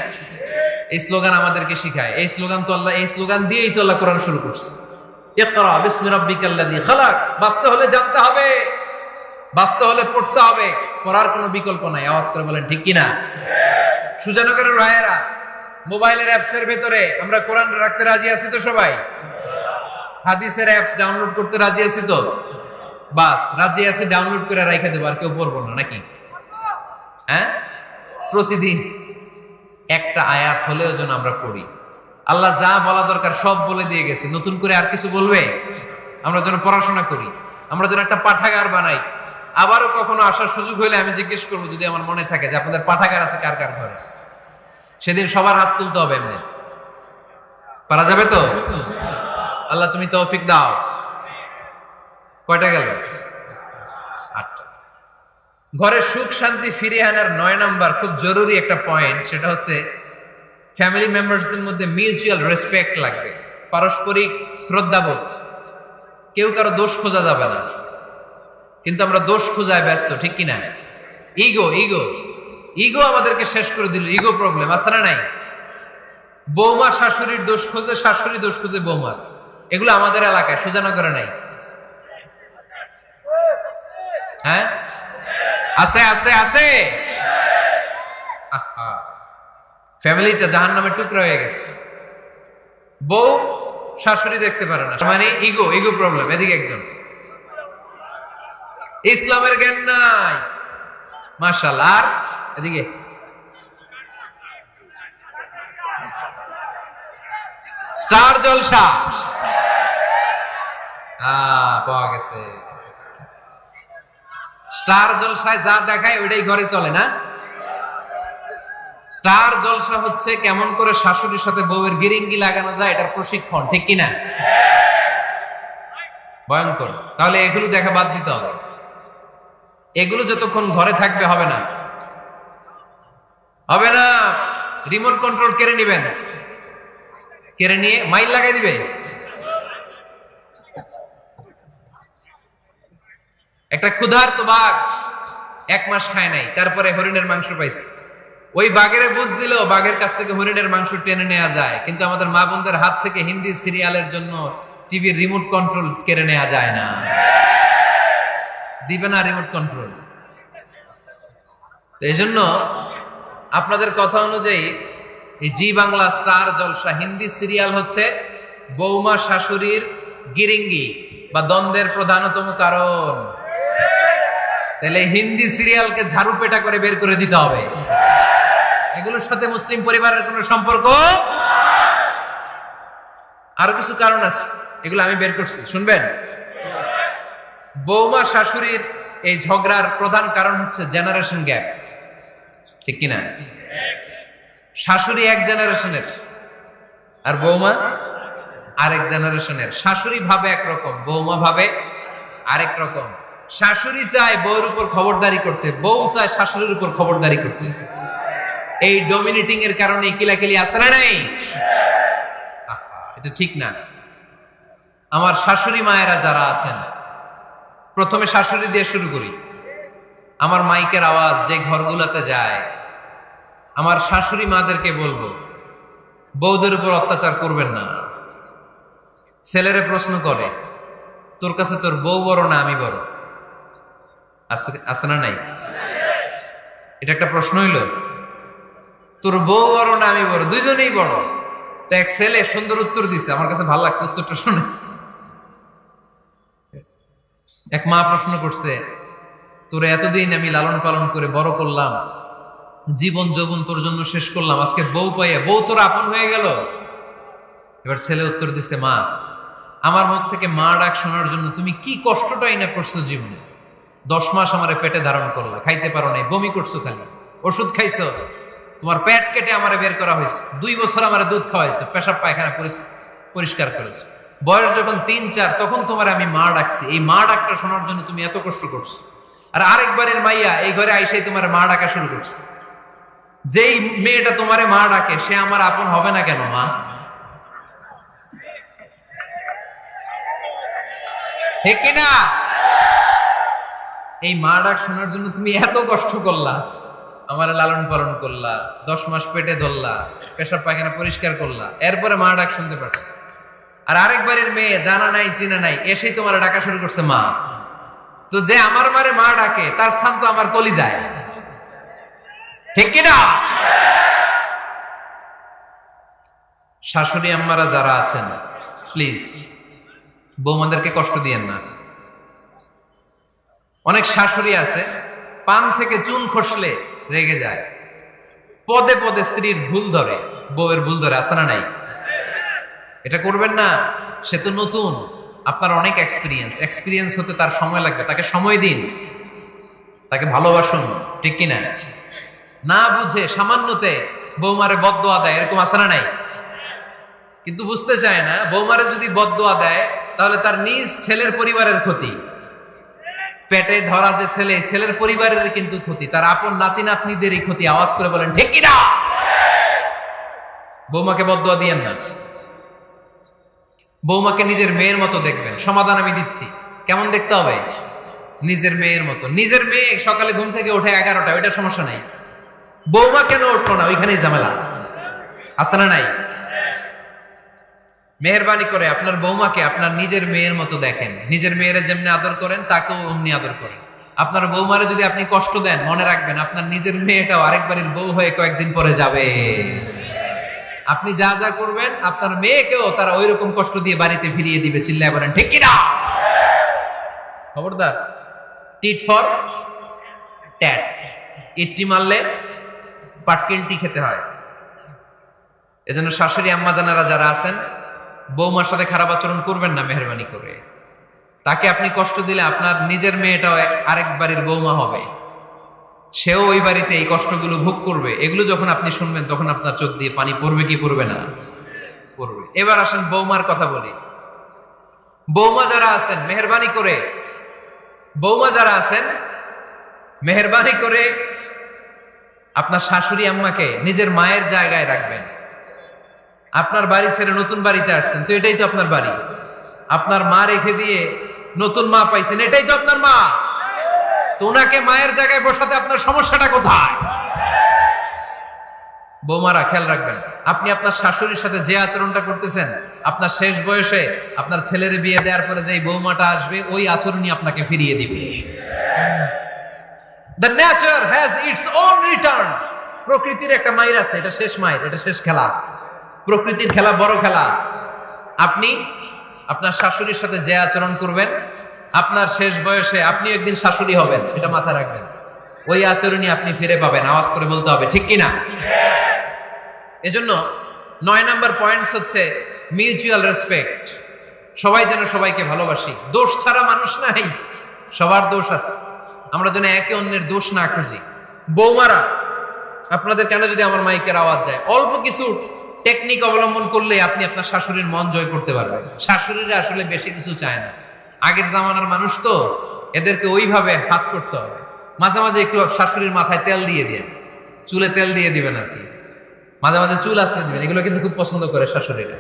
এই স্লোগান আমাদেরকে শিখায়। এই স্লোগান তো আল্লাহ, এই স্লোগান দিয়েই তো আল্লাহ কোরআন শুরু করছে। ইকরা বিসমি রাব্বিকাল্লাযী খালাক। বাঁচতে হলে জানতে হবে, বাঁচতে হলে পড়তে হবে, পড়ার কোনো বিকল্প নাই। আওয়াজ করে বলেন ঠিক কিনা? সুজানগরের রায়েরা, মোবাইলের অ্যাপসের ভেতরে আমরা কোরআন রাখতে রাজি আছি তো সবাই? হাদিসের অ্যাপস ডাউনলোড করতে রাজি আছি তো? বাস রাজি আছি, ডাউনলোড করে রাখা দেবো, আর কেউ পড়বো না নাকি? হ্যাঁ, প্রতিদিন একটা আয়াত হলেও যেন আমরা পড়ি। আল্লাহ যা বলা দরকার সব বলে দিয়ে গেছে, নতুন করে আর কিছু বলবে? আমরা যেন পড়াশোনা করি, আমরা যেন একটা পাঠাগার বানাই। আবারও কখনো আসার সুযোগ হলে আমি জিজ্ঞেস করবো, যদি আমার মনে থাকে যে আপনাদের পাঠাগার আছে কার কার ঘরে, সেদিন সবার হাত তুলতে হবে। এমনি পারা যাবে তো? আল্লাহ তুমি তৌফিক দাও। কয়টা গেল? 8টা। ঘরে সুখ শান্তি ফিরিয়ে আনার 9 নাম্বার খুব জরুরি একটা পয়েন্ট, সেটা হচ্ছে ফ্যামিলি মেম্বারসদের মধ্যে মিউচুয়াল রেসপেক্ট লাগবে, পারস্পরিক শ্রদ্ধাবোধ। কেউ কারো দোষ খোঁজা যাবে না, কিন্তু আমরা দোষ খোঁজায় ব্যস্ত, ঠিক কিনা? ইগো ইগো ইগো আমাদেরকে শেষ করে দিল। ইগো প্রবলেম আছে না নাই? বৌমা শাশুড়ির দোষ খোঁজে, শাশুড়ি দোষ খোঁজে বৌমার। এগুলো আমাদের এলাকায়, সুজানগরে নাই। হ্যাঁ, আছে আছে আছে। ফ্যামিলিটা জাহান্নামের টুকরা হয়ে গেছে। বউ শাশুড়ি দেখতে পারে না, মানে ইগো ইগো প্রবলেম। এদিকে একজন ইসলামের জ্ঞান নাই, মাশাআল্লাহ। আর এদিকে স্টার জলসা পাওয়া গেছে। স্টার জলসায় যা দেখায় ওইটাই ঘরে চলে না। স্টার জলসা হচ্ছে কেমন করে শাশুড়ির সাথে বউয়ের গিরিঙ্গি লাগানো যায়, এটার প্রশিক্ষণ, ঠিক কিনা? ভয়ঙ্কর। তাহলে এগুলো দেখা বাদ দিতে হবে। এগুলো যতক্ষণ ঘরে থাকবে হবে না, হবে না। রিমোট কন্ট্রোল কেড়ে নিবেন, কেড়ে নিয়ে মাইল লাগাই দিবে। একটা ক্ষুধার্ত বাঘ 1 মাস খায় নাই, তারপরে হরিণের মাংস পাইছে। ওই বাঘের বুঝ দিল বাঘের কাছ থেকে হরিণের মাংস টেনে নেওয়া যায়, কিন্তু আমাদের মা বোনদের হাত থেকে হিন্দি সিরিয়ালের জন্য টিভির রিমোট কন্ট্রোল কেড়ে নেওয়া যায় না। দিবে না রিমোট কন্ট্রোল। তো এই জন্য আপনাদের কথা অনুযায়ী এই জি বাংলা স্টার জলসা হিন্দি সিরিয়াল হচ্ছে বৌমা শাশুড়ির গিরিঙ্গি বা দ্বন্দ্বের প্রধানতম কারণ। তাহলে হিন্দি সিরিয়ালকে ঝাড়ু পেটা করে বের করে দিতে হবে। এগুলোর সাথে মুসলিম পরিবারের কোনো সম্পর্ক। আরো কিছু কারণ আছে, এগুলো আমি বের করছি, শুনবেন। বৌমা শাশুড়ির এই ঝগড়ার প্রধান কারণ হচ্ছে জেনারেশন গ্যাপ, ঠিক কিনা? শাশুড়ি এক জেনারেশনের আর বৌমা আরেক জেনারেশনের। শাশুড়ি ভাবে একরকম, বৌমা ভাবে আরেক রকম। শাশুড়ি চায় বউর উপর খবরদারি করতে, বউ চায় শাশুড়ির উপর খবরদারি করতে। এই ডমিনেটিং এর কারণে কিলাকিলি আছে না নাই? এটা ঠিক না। আমার শাশুড়ি মায়েরা যারা আছেন, প্রথমে শাশুড়ি দিয়ে শুরু করি। আমার মাইকের আওয়াজ যে ঘরগুলোতে যায়, আমার শাশুড়ি মাদেরকে বলবো, বউদের উপর অত্যাচার করবেন না। ছেলেরে প্রশ্ন করে, তোর কাছে তোর বউ বড় না আমি বড়? আছে না নাই? এটা একটা প্রশ্ন হইল। তোর বউ বড় না আমি বড়? দুইজনেই বড়। তো এক ছেলে সুন্দর উত্তর দিছে, আমার কাছে ভালো লাগছে উত্তরটা শুনে। এক মা প্রশ্ন করছে, তোরে এতদিন আমি লালন পালন করে বড় করলাম, জীবন যৌবন তোর জন্য শেষ করলাম, আজকে বউ পাইয়া বউ তোর আপন হয়ে গেল? এবার ছেলে উত্তর দিছে, মা, আমার মুখ থেকে মা ডাক শোনার জন্য তুমি কি কষ্টটাই না করছো জীবনে। 10 মাস আমারে পেটে ধারণ করলা, খাইতে পারো নাই, বমি করছো, খালি ওষুধ খাইছো, তোমার পেট কেটে আমারে বের করা হয়েছে, 2 বছর আমারে দুধ খাওয়াইছো, পেশাব পায়খানা পরিষ্কার করেছো, বয়স যখন 3-4 তখন তোমার আমি মা ডাকছি। এই মা ডাকটা শোনার জন্য তুমি এত কষ্ট করছো, আর আরেকবারের মাইয়া এই ঘরে আইসাই তোমার মা ডাকা শুরু করছে। যেই মেয়েটা তোমারে মা ডাকে সে আমার আপন হবে না কেন মা? ঠিক কিনা? এই মা ডাক শোনার জন্য তুমি এত কষ্ট করলা, আমার লালন পালন করলা, 10 মাস পেটে ধরলা, পেশাব পায়খানা পরিষ্কার করলা, এরপরে মা ডাক শুনতে পারছো। আর আরেকবারের মেয়ে জানা নাই চিনা নাই এসেই তোমার ডাকা শুরু করছে মা। তো যে আমার মারে মা ডাকে তার স্থান তো আমার কলিজায়, ঠিক কিনা? শাশুড়ি আম্মারা যারা আছেন, প্লিজ বৌমাদেরকে কষ্ট দিয়েন না। অনেক শাশুড়ি আছে পান থেকে চুন খসলে রেগে যায়, পদে পদে স্ত্রীর ভুল ধরে, বউয়ের ভুল ধরে, আছে না নাই? এটা করবেন না। সে তো নতুন, আপনার অনেক এক্সপিরিয়েন্স হতে তার সময় লাগবে, তাকে সময় দিন, তাকে ভালোবাসুন, ঠিক কিনা? না বুঝে সামান্যতে বৌমারে বদদোয়া দেয়, এরকম আছে না নাই? কিন্তু বুঝতে চায় না, বৌমারে যদি বদদোয়া দেয় তাহলে তার নিজ ছেলের পরিবারের ক্ষতি, পেটে ধরা যে ছেলে, ছেলের পরিবারের কিন্তু ক্ষতি, তার আপন নাতি নাতনিদেরই ক্ষতি। আওয়াজ করে বলেন ঠিক কিনা? বৌমাকে বদদোয়া দিয়েন না। বৌমাকে নিজের মেয়ের মতো দেখবেন। সমাধান আমি দিচ্ছি, কেমন দেখতে হবে? নিজের মেয়ের মতো। নিজের মেয়ে সকালে ঘুম থেকে ওঠে 11টা, ওইটা সমস্যা নাই। বৌমা কেন উঠলো না, ওইখানেই ঝামেলা, আছে না নাই? মেহেরবানি করে আপনার বৌমাকে আপনার নিজের মেয়ের মতো দেখেন। নিজের মেয়েরা যেমনি আদর করেন তাকেও অমনি আদর করেন। আপনার বৌমারে যদি আপনি কষ্ট দেন, মনে রাখবেন আপনার নিজের মেয়েটাও আরেকবারের বউ হয়ে কয়েকদিন পরে যাবে। আপনি যা যা করবেন আপনার মেয়েকেও তারা ওই রকম কষ্ট দিয়ে বাড়িতে ফিরিয়ে দিবে। চিল্লায় বলেন ঠিক কিনা? খবরদার, টিট ফর ট্যাট। ইট্টি মারলে পাটকেলটি খেতে হয়। এজন্য শাশুড়ি আম্মা জানারা যারা আছেন, বৌমার সাথে খারাপ আচরণ করবেন না মেহেরবানি করে। তাকে আপনি কষ্ট দিলে আপনার নিজের মেয়েটাও আরেক বাড়ির বৌমা হবে, সেও ওই বাড়িতে এই কষ্টগুলো ভোগ করবে। এগুলো যখন আপনি শুনবেন তখন আপনার চোখ দিয়ে পানি পড়বে কি পড়বে না? পড়বে। এবার আসেন বৌমার কথা বলি। বৌমা যারা আছেন মেহেরবানি করে, বৌমা যারা আছেন মেহেরবানি করে আপনার শাশুড়ি আম্মাকে নিজের মায়ের জায়গায় রাখবেন। আপনার বাড়ি ছেড়ে নতুন বাড়িতে আসছেন, তো এটাই তো আপনার বাড়ি। আপনার মা রেখে দিয়ে নতুন মা পাইছেন, এটাই তো আপনার মা। তো ওনাকে মায়ের জায়গায় বসাতে আপনার সমস্যাটা কোথায়? বৌমারা খেয়াল রাখবেন, আপনি আপনার শাশুড়ির সাথে যে আচরণটা করতেছেন, আপনার শেষ বয়সে আপনার ছেলের বিয়ে দেওয়ার পরে যে বৌমাটা আসবে ওই আচরণই আপনাকে ফিরিয়ে দিবে। The nature has its own return. প্রকৃতির একটা মাইর আছে, এটা শেষ মাইর, এটা শেষ খেলা। প্রকৃতির খেলা বড় খেলা। আপনি আপনার শাশুড়ির সাথে যে আচরণ করবেন, আপনার শেষ বয়সে আপনি একদিন শাশুড়ি হবেন, এটা মাথায় রাখবেন। ওই আচরণই আপনি ফিরে পাবেন। আওয়াজ করে বলতে হবে ঠিক কিনা? এজন্য 9 নাম্বার পয়েন্টস হচ্ছে মিউচুয়াল রেসপেক্ট। সবাই যেন সবাইকে ভালোবাসি। দোষ ছাড়া মানুষ নাই, সবার দোষ আছে। আমরা যেন একে অন্যের দোষ না খুঁজি। বৌমারা, আপনাদের কেন যদি আমার মাইকের আওয়াজ যায়, অল্প কিছু টেকনিক অবলম্বন করলে আপনি আপনার শাশুড়ির মন জয় করতে পারবেন। শাশুড়িরা আসলে বেশি কিছু চায় না। আগের জামানার মানুষ তো, এদেরকে ওইভাবে হাত করতে হবে। মাঝে মাঝে একটু শাশুড়ির মাথায় তেল দিয়ে দেন, চুলে তেল দিয়ে দিবেন আর কি, মাঝে মাঝে চুল আশ্রয় দিবেন, এগুলো কিন্তু খুব পছন্দ করে শাশুড়িরা।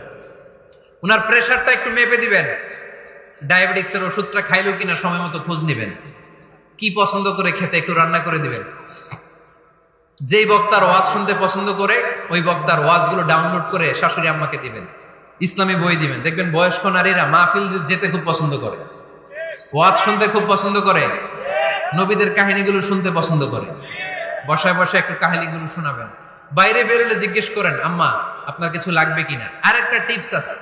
ওনার প্রেশারটা একটু মেপে দিবেন, ডায়াবেটিক্সের ওষুধটা খাইলেও কিনা সময় মতো খোঁজ নিবেন, কি পছন্দ করে খেতে একটু রান্না করে দিবেন। যেই বক্তার ওয়াজ শুনতে পছন্দ করে ওই বক্তার ওয়াজগুলো ডাউনলোড করে শাশুড়ি আম্মাকে দিবেন, ইসলামী বই দিবেন। দেখবেন বয়স্ক নারীরা মাহফিল যেতে খুব পছন্দ করে, ওয়াজ শুনতে খুব পছন্দ করে, নবীদের কাহিনীগুলো শুনতে পছন্দ করে। বসায় বসে একটু কাহিনীগুলো শোনাবেন। বাইরে বেরোলে জিজ্ঞেস করেন, আম্মা আপনার কিছু লাগবে কিনা। আর একটা টিপস আছে,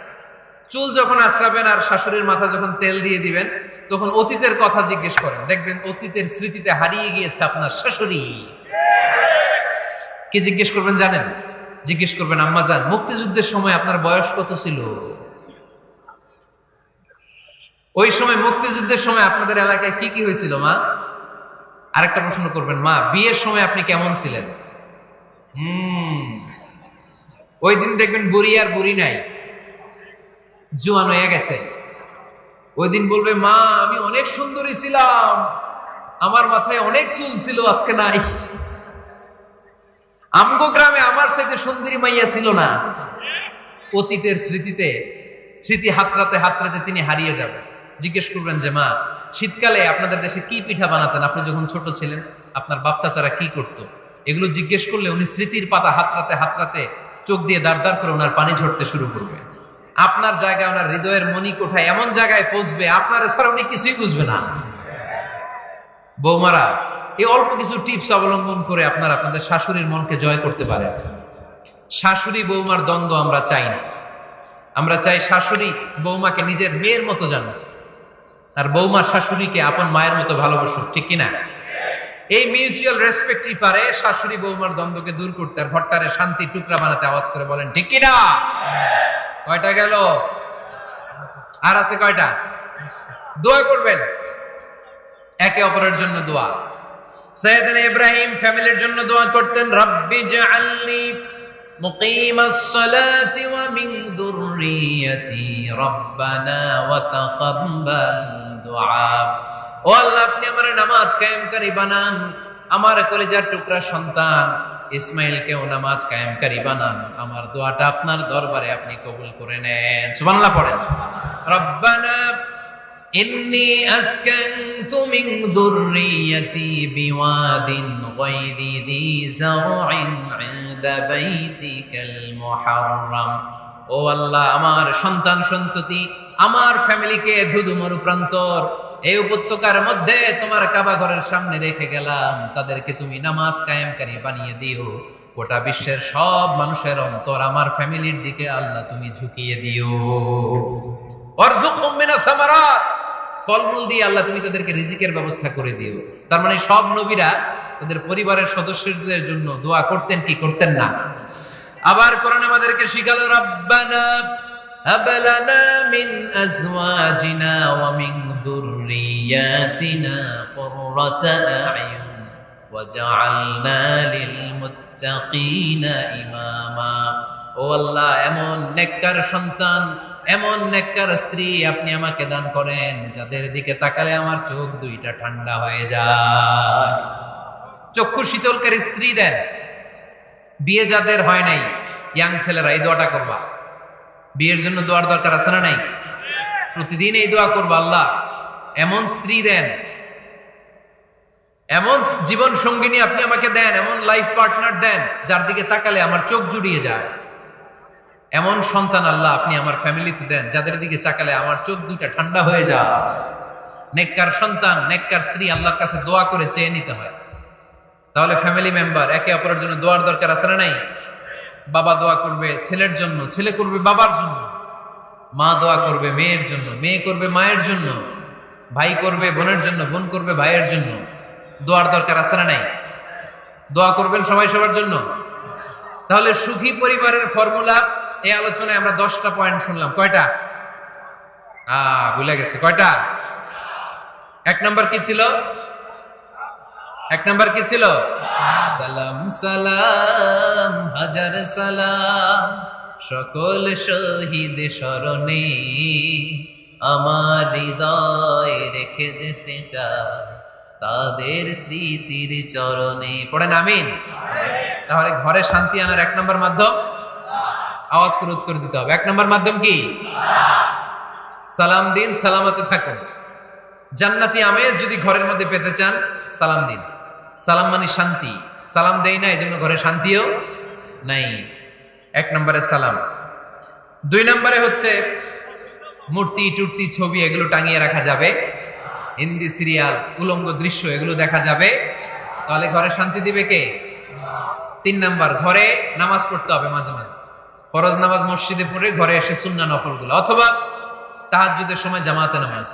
চুল যখন আশ্রাবেন আর শাশুড়ির মাথা যখন তেল দিয়ে দিবেন তখন অতীতের কথা জিজ্ঞেস করেন। দেখবেন অতীতের স্মৃতিতে হারিয়ে গিয়েছে আপনার শাশুড়ি। কি জিজ্ঞেস করবেন জানেন? জিজ্ঞেস করবেন, আম্মা জান মুক্তিযুদ্ধের সময় আপনার বয়স কত ছিল? ওই সময় মুক্তিযুদ্ধের সময় আপনাদের এলাকায় কি কি হয়েছিল মা? আরেকটা প্রশ্ন করবেন, মা বিয়ের সময় আপনি কেমন ছিলেন? ওই দিন দেখবেন বুড়ি আর বুড়ি নাই, জোয়ান হয়ে গেছে। ওই দিন বলবে, মা আমি অনেক সুন্দরী ছিলাম, আমার মাথায় অনেক চুল ছিল, আজকে নাই। আমগো গ্রামে আমার সাথে সুন্দরী মাইয়া ছিল না। অতীতের স্মৃতিতে স্মৃতি হাতড়াতে হাতড়াতে তিনি হারিয়ে যাবেন। জিজ্ঞেস করবেন যে, মা শীতকালে আপনাদের দেশে কি পিঠা বানাতেন, আপনি যখন ছোট ছিলেন আপনার বাপ চাচারা কি করতো? এগুলো জিজ্ঞেস করলে উনি স্মৃতির পাতা হাতড়াতে হাতড়াতে চোখ দিয়ে দাঁড় দাঁড় করে ওনার পানি ঝরতে শুরু করবে। আপনার জায়গায় ওনার হৃদয়ের মনি কোঠায় এমন জায়গায় পৌঁছবে আপনার ছাড়া উনি কিছুই বুঝবে না। বৌমারা এই অল্প কিছু টিপস অবলম্বন করে আপনারা আপনাদের শাশুড়ির মনকে জয় করতে পারেন। শাশুড়ি বৌমার দ্বন্দ্ব আমরা চাই না। আমরা চাই শাশুড়ি বৌমাকে নিজের মেয়ের মতো জানো, আর বৌমা শাশুড়িকে আপন মায়ের মতো ভালোবাসুক, ঠিক কিনা? এই মিউচুয়াল রেসপেক্টই পারে শাশুড়ি বৌমার দ্বন্দ্বকে দূর করতে আর ঘরটারে শান্তি টুকরা বানাতে। আওয়াজ করে বলেন ঠিক কিনা? কয়টা গেল? আর আছে কয়টা? দোয়া করবেন একে অপরের জন্য। দোয়া সাইয়েদনা ইব্রাহিম ফ্যামিলির জন্য দোয়া করতেন, রব্বি জাআলনি মুকিমাস সালাতি ওয়া মিন যুররিয়াতি রব্বানা ওয়া তাকাব্বাল দুআ। ও আল্লাহ আপনি আমার নামাজ কায়েমকারী বানান, আমার কলিজার টুকরা সন্তান ইসমাইলকেও নামাজ কায়েমকারী বানান, আমার দোয়াটা আপনার দরবারে আপনি কবুল করে নেন। সুবহানাল্লাহ পড়েন। রব্বানা ইন্নী আসকানতু মিন যুররিয়াতি বিওয়াদিন গায়রি যী যারইন ইনদা বাইতিকাল মুহাররাম। ও আল্লাহ আমার সন্তান সন্ততি আমার ফ্যামিলিকে ধুধু মরুপ্রান্তর এই উপত্যকার মধ্যে তোমার কাবা ঘরের সামনে রেখে গেলাম, তাদেরকে তুমি নামাজ কায়েমকারী বানিয়ে দিও। গোটা বিশ্বের সব মানুষের অন্তর আমার ফ্যামিলির দিকে আল্লাহ তুমি ঝুঁকিয়ে দিও। ওয়ারযুকহুম মিনাস সামারাত, ফলমূল দিয়ে আল্লাহ তুমি তাদেরকে রিজিকের ব্যবস্থা করে দিও। তার মানে সব নবীরা তাদের পরিবারের সদস্যদের জন্য দোয়া করতেন কি করতেন না? আবার কোরআন আমাদেরকে শিখালো, রব্বানা হাব লানা মিন আজওয়াজিনা ওয়া মিন যুররিয়াতিনা কুররাতা আ'য়ুন ওয়াজআলনা লিল মুত্তাকিনা ইমামা। ও আল্লাহ এমন নেককার সন্তান, এমন নেককার স্ত্রী আপনি আমাকে দান করেন যাদের দিকে তাকালে আমার চোখ দুইটা ঠান্ডা হয়ে যায়। চক্ষু শীতলকারী স্ত্রী দেন। বিয়ে যাদের হয় নাই, ইয়াং ছেলেরা এই দোয়াটা করবা। বিয়ের জন্য দোয়ার দরকার আছে না নাই? প্রতিদিন এই দোয়া করবা, আল্লাহ এমন স্ত্রী দেন, এমন জীবন সঙ্গিনী আপনি আমাকে দেন, এমন লাইফ পার্টনার দেন যার দিকে তাকালে আমার চোখ জুড়িয়ে যায়। এমন সন্তান আল্লাহ আপনি আমার ফ্যামিলিতে দেন যাদের দিকে তাকালে আমার চোখ দুইটা ঠান্ডা হয়ে যায়। নেককার সন্তান, নেককার স্ত্রী আল্লাহর কাছে দোয়া করে চেয়ে নিতে হয়। তাহলে ফ্যামিলি মেম্বার একে অপরের জন্য দোয়ার দরকার আছে না নাই? বাবা দোয়া করবে ছেলের জন্য, ছেলে করবে বাবার জন্য, মা দোয়া করবে মেয়ের জন্য, মেয়ে করবে মায়ের জন্য, ভাই করবে বোনের জন্য, বোন করবে ভাইয়ের জন্য। দোয়ার দরকার আছে না নাই? দোয়া করবেন সবাই সবার জন্য। তাহলে সুখী পরিবারের ফর্মুলা এই আলোচনায় আমরা 10টা পয়েন্ট শুনলাম। কয়টা? ভুলে গেছে। কয়টা? এক নাম্বার কি ছিল? এক নাম্বার কি ছিল? সালাম সালাম হাজার সালাম সকল শহীদ স্মরণে আমার হৃদয়ে রেখে যেতে চাই তাদের স্মৃতির চরণে। পড়েন আমিন। তাহলে ঘরে শান্তি আনার 1 নম্বর মাধ্যম, আওয়াজ করে উত্তর দিতে হবে। 1 নম্বর মাধ্যম কি? সালাম দিন, সালামতে থাকুন। জান্নাতি আমেজ যদি ঘরের মধ্যে পেতে চান, সালাম দিন। সালাম মানে শান্তি। সালাম দেই না, এজন্য ঘরে শান্তিও নাই। 1 নম্বরে সালাম। 2 নম্বরে হচ্ছে মূর্তি টুর্তি ছবি এগুলো টাঙিয়ে রাখা যাবে, হিন্দি সিরিয়াল উলঙ্গ দৃশ্য এগুলো দেখা যাবে, তাহলে ঘরে শান্তি দিবে কে? 3 নাম্বার, ঘরে নামাজ পড়তে হবে মাঝে মাঝে। ফরজ নামাজ মসজিদে পড়ে ঘরে এসে সুন্নাহ নফলগুলো, অথবা তাহাজ্জুদের সময় জামাতে নামাজ।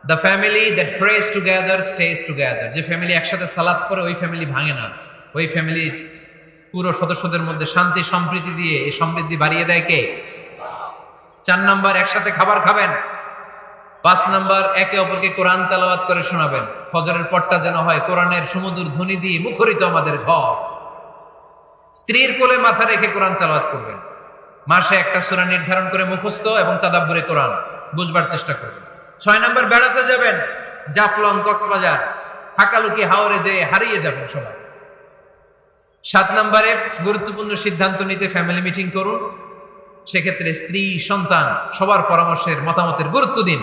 The family that prays together stays together. যে ফ্যামিলি একসাথে সালাত পড়ে ওই ফ্যামিলি ভাঙে না। ওই ফ্যামিলির পুরো সদস্যদের মধ্যে শান্তি সম্প্রীতি দিয়ে এই সমৃদ্ধি বাড়িয়ে দেয় কে? 4 নাম্বার, একসাথে খাবার খাবেন। 5 নাম্বার, একে অপরকে কোরআন তেলাওয়াত করে শোনাবেন। ফজরের পরটা যেন হয় কোরআনের সুমধুর ধ্বনি দিয়ে মুখরিত আমাদের ঘর। স্ত্রীর কোলে মাথা রেখে কোরআন তেলাওয়াত করবেন। মাসে একটা সূরা নির্ধারণ করে মুখস্থ এবং তাদাব্বুরে কোরআন বুঝবার চেষ্টা করবেন। 6 নাম্বার, বেড়াতে যাবেন। জাফলং, কক্সবাজার, হাকালুকি, হাওরে যেয়ে হারিয়ে যাবেন সবাই। 7 নাম্বারে, গুরুত্বপূর্ণ সিদ্ধান্ত নিতে ফ্যামিলি মিটিং করুন। সেক্ষেত্রে স্ত্রী, সন্তান সবার পরামর্শের মতামতের গুরুত্ব দিন।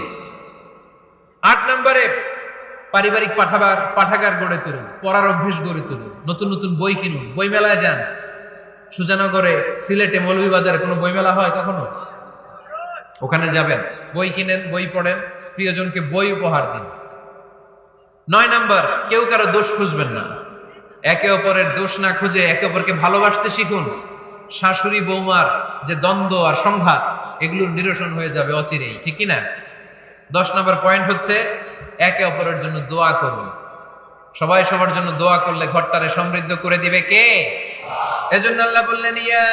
8 নম্বরে, পারিবারিক পাঠাগার গড়ে তুলুন, পড়ার অভ্যেস গড়ে তুলুন, নতুন নতুন বই কিনুন, বই মেলায় যান। সুজানগরে, সিলেটে, মৌলভীবাজারে কোনো বই মেলা হয় কখনো? ওখানে যাবেন, বই কিনেন, বই পড়েন, প্রিয়জনকে বই উপহার দিন। 9 নাম্বার, কেউ কারো দোষ খুঁজবেন না। একে অপরের দোষ না খুঁজে একে অপরকে ভালোবাসতে শিখুন। শাশুড়ি বৌমার যে দ্বন্দ্ব আর সংঘাত এগুলোর নিরসন হয়ে যাবে অচিরেই, ঠিক কিনা? 10 নম্বর পয়েন্ট হচ্ছে একে অপরের জন্য দোয়া করুন। সবাই সবার জন্য দোয়া করলে ঘরটারে সমৃদ্ধ করে দিবে কে? এজন্য আল্লাহ বললেন, ইয়া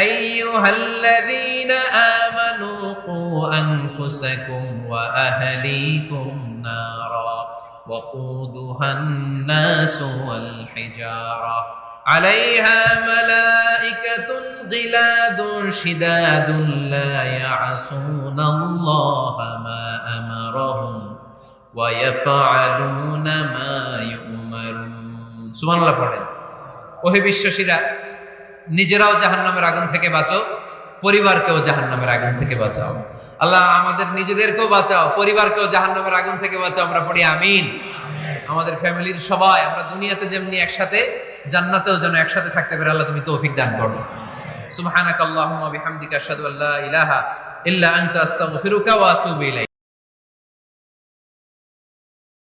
আইয়ুহাল্লাযীনা আমানু কু আনফুসাকুম ওয়া আহলিকুম নারা ওয়াকুদুহান নাসু ওয়াল হিজারা عليها ملائكة غلاد شداد لا يعصون الله ما أمرهم ويفعلون ما يؤمرون। সুবহানাল্লাহ পড়েন। ওহে বিশ্বাসীরা, নিজেরাও জাহান্নামের আগুন থেকে বাঁচো, পরিবারকেও জাহান্নামের আগুন থেকে বাঁচাও। আল্লাহ আমাদের নিজেদেরকেও বাঁচাও, পরিবারকেও জাহান্নামের আগুন থেকে বাঁচাও। আমরা পড়ি আমিন। আমাদের ফ্যামিলির সবাই আমরা দুনিয়াতে যেমনি একসাথে, জান্নাতেও যেন একসাথে থাকতে পারে। আল্লাহ তুমি তৌফিক দান করো। সুবহানাকাল্লাহুম্মা বিহামদিকা আশহাদু আল্লা ইলাহা ইল্লা আনতা আস্তাগফিরুকা ওয়া আতুবু ইলাইক।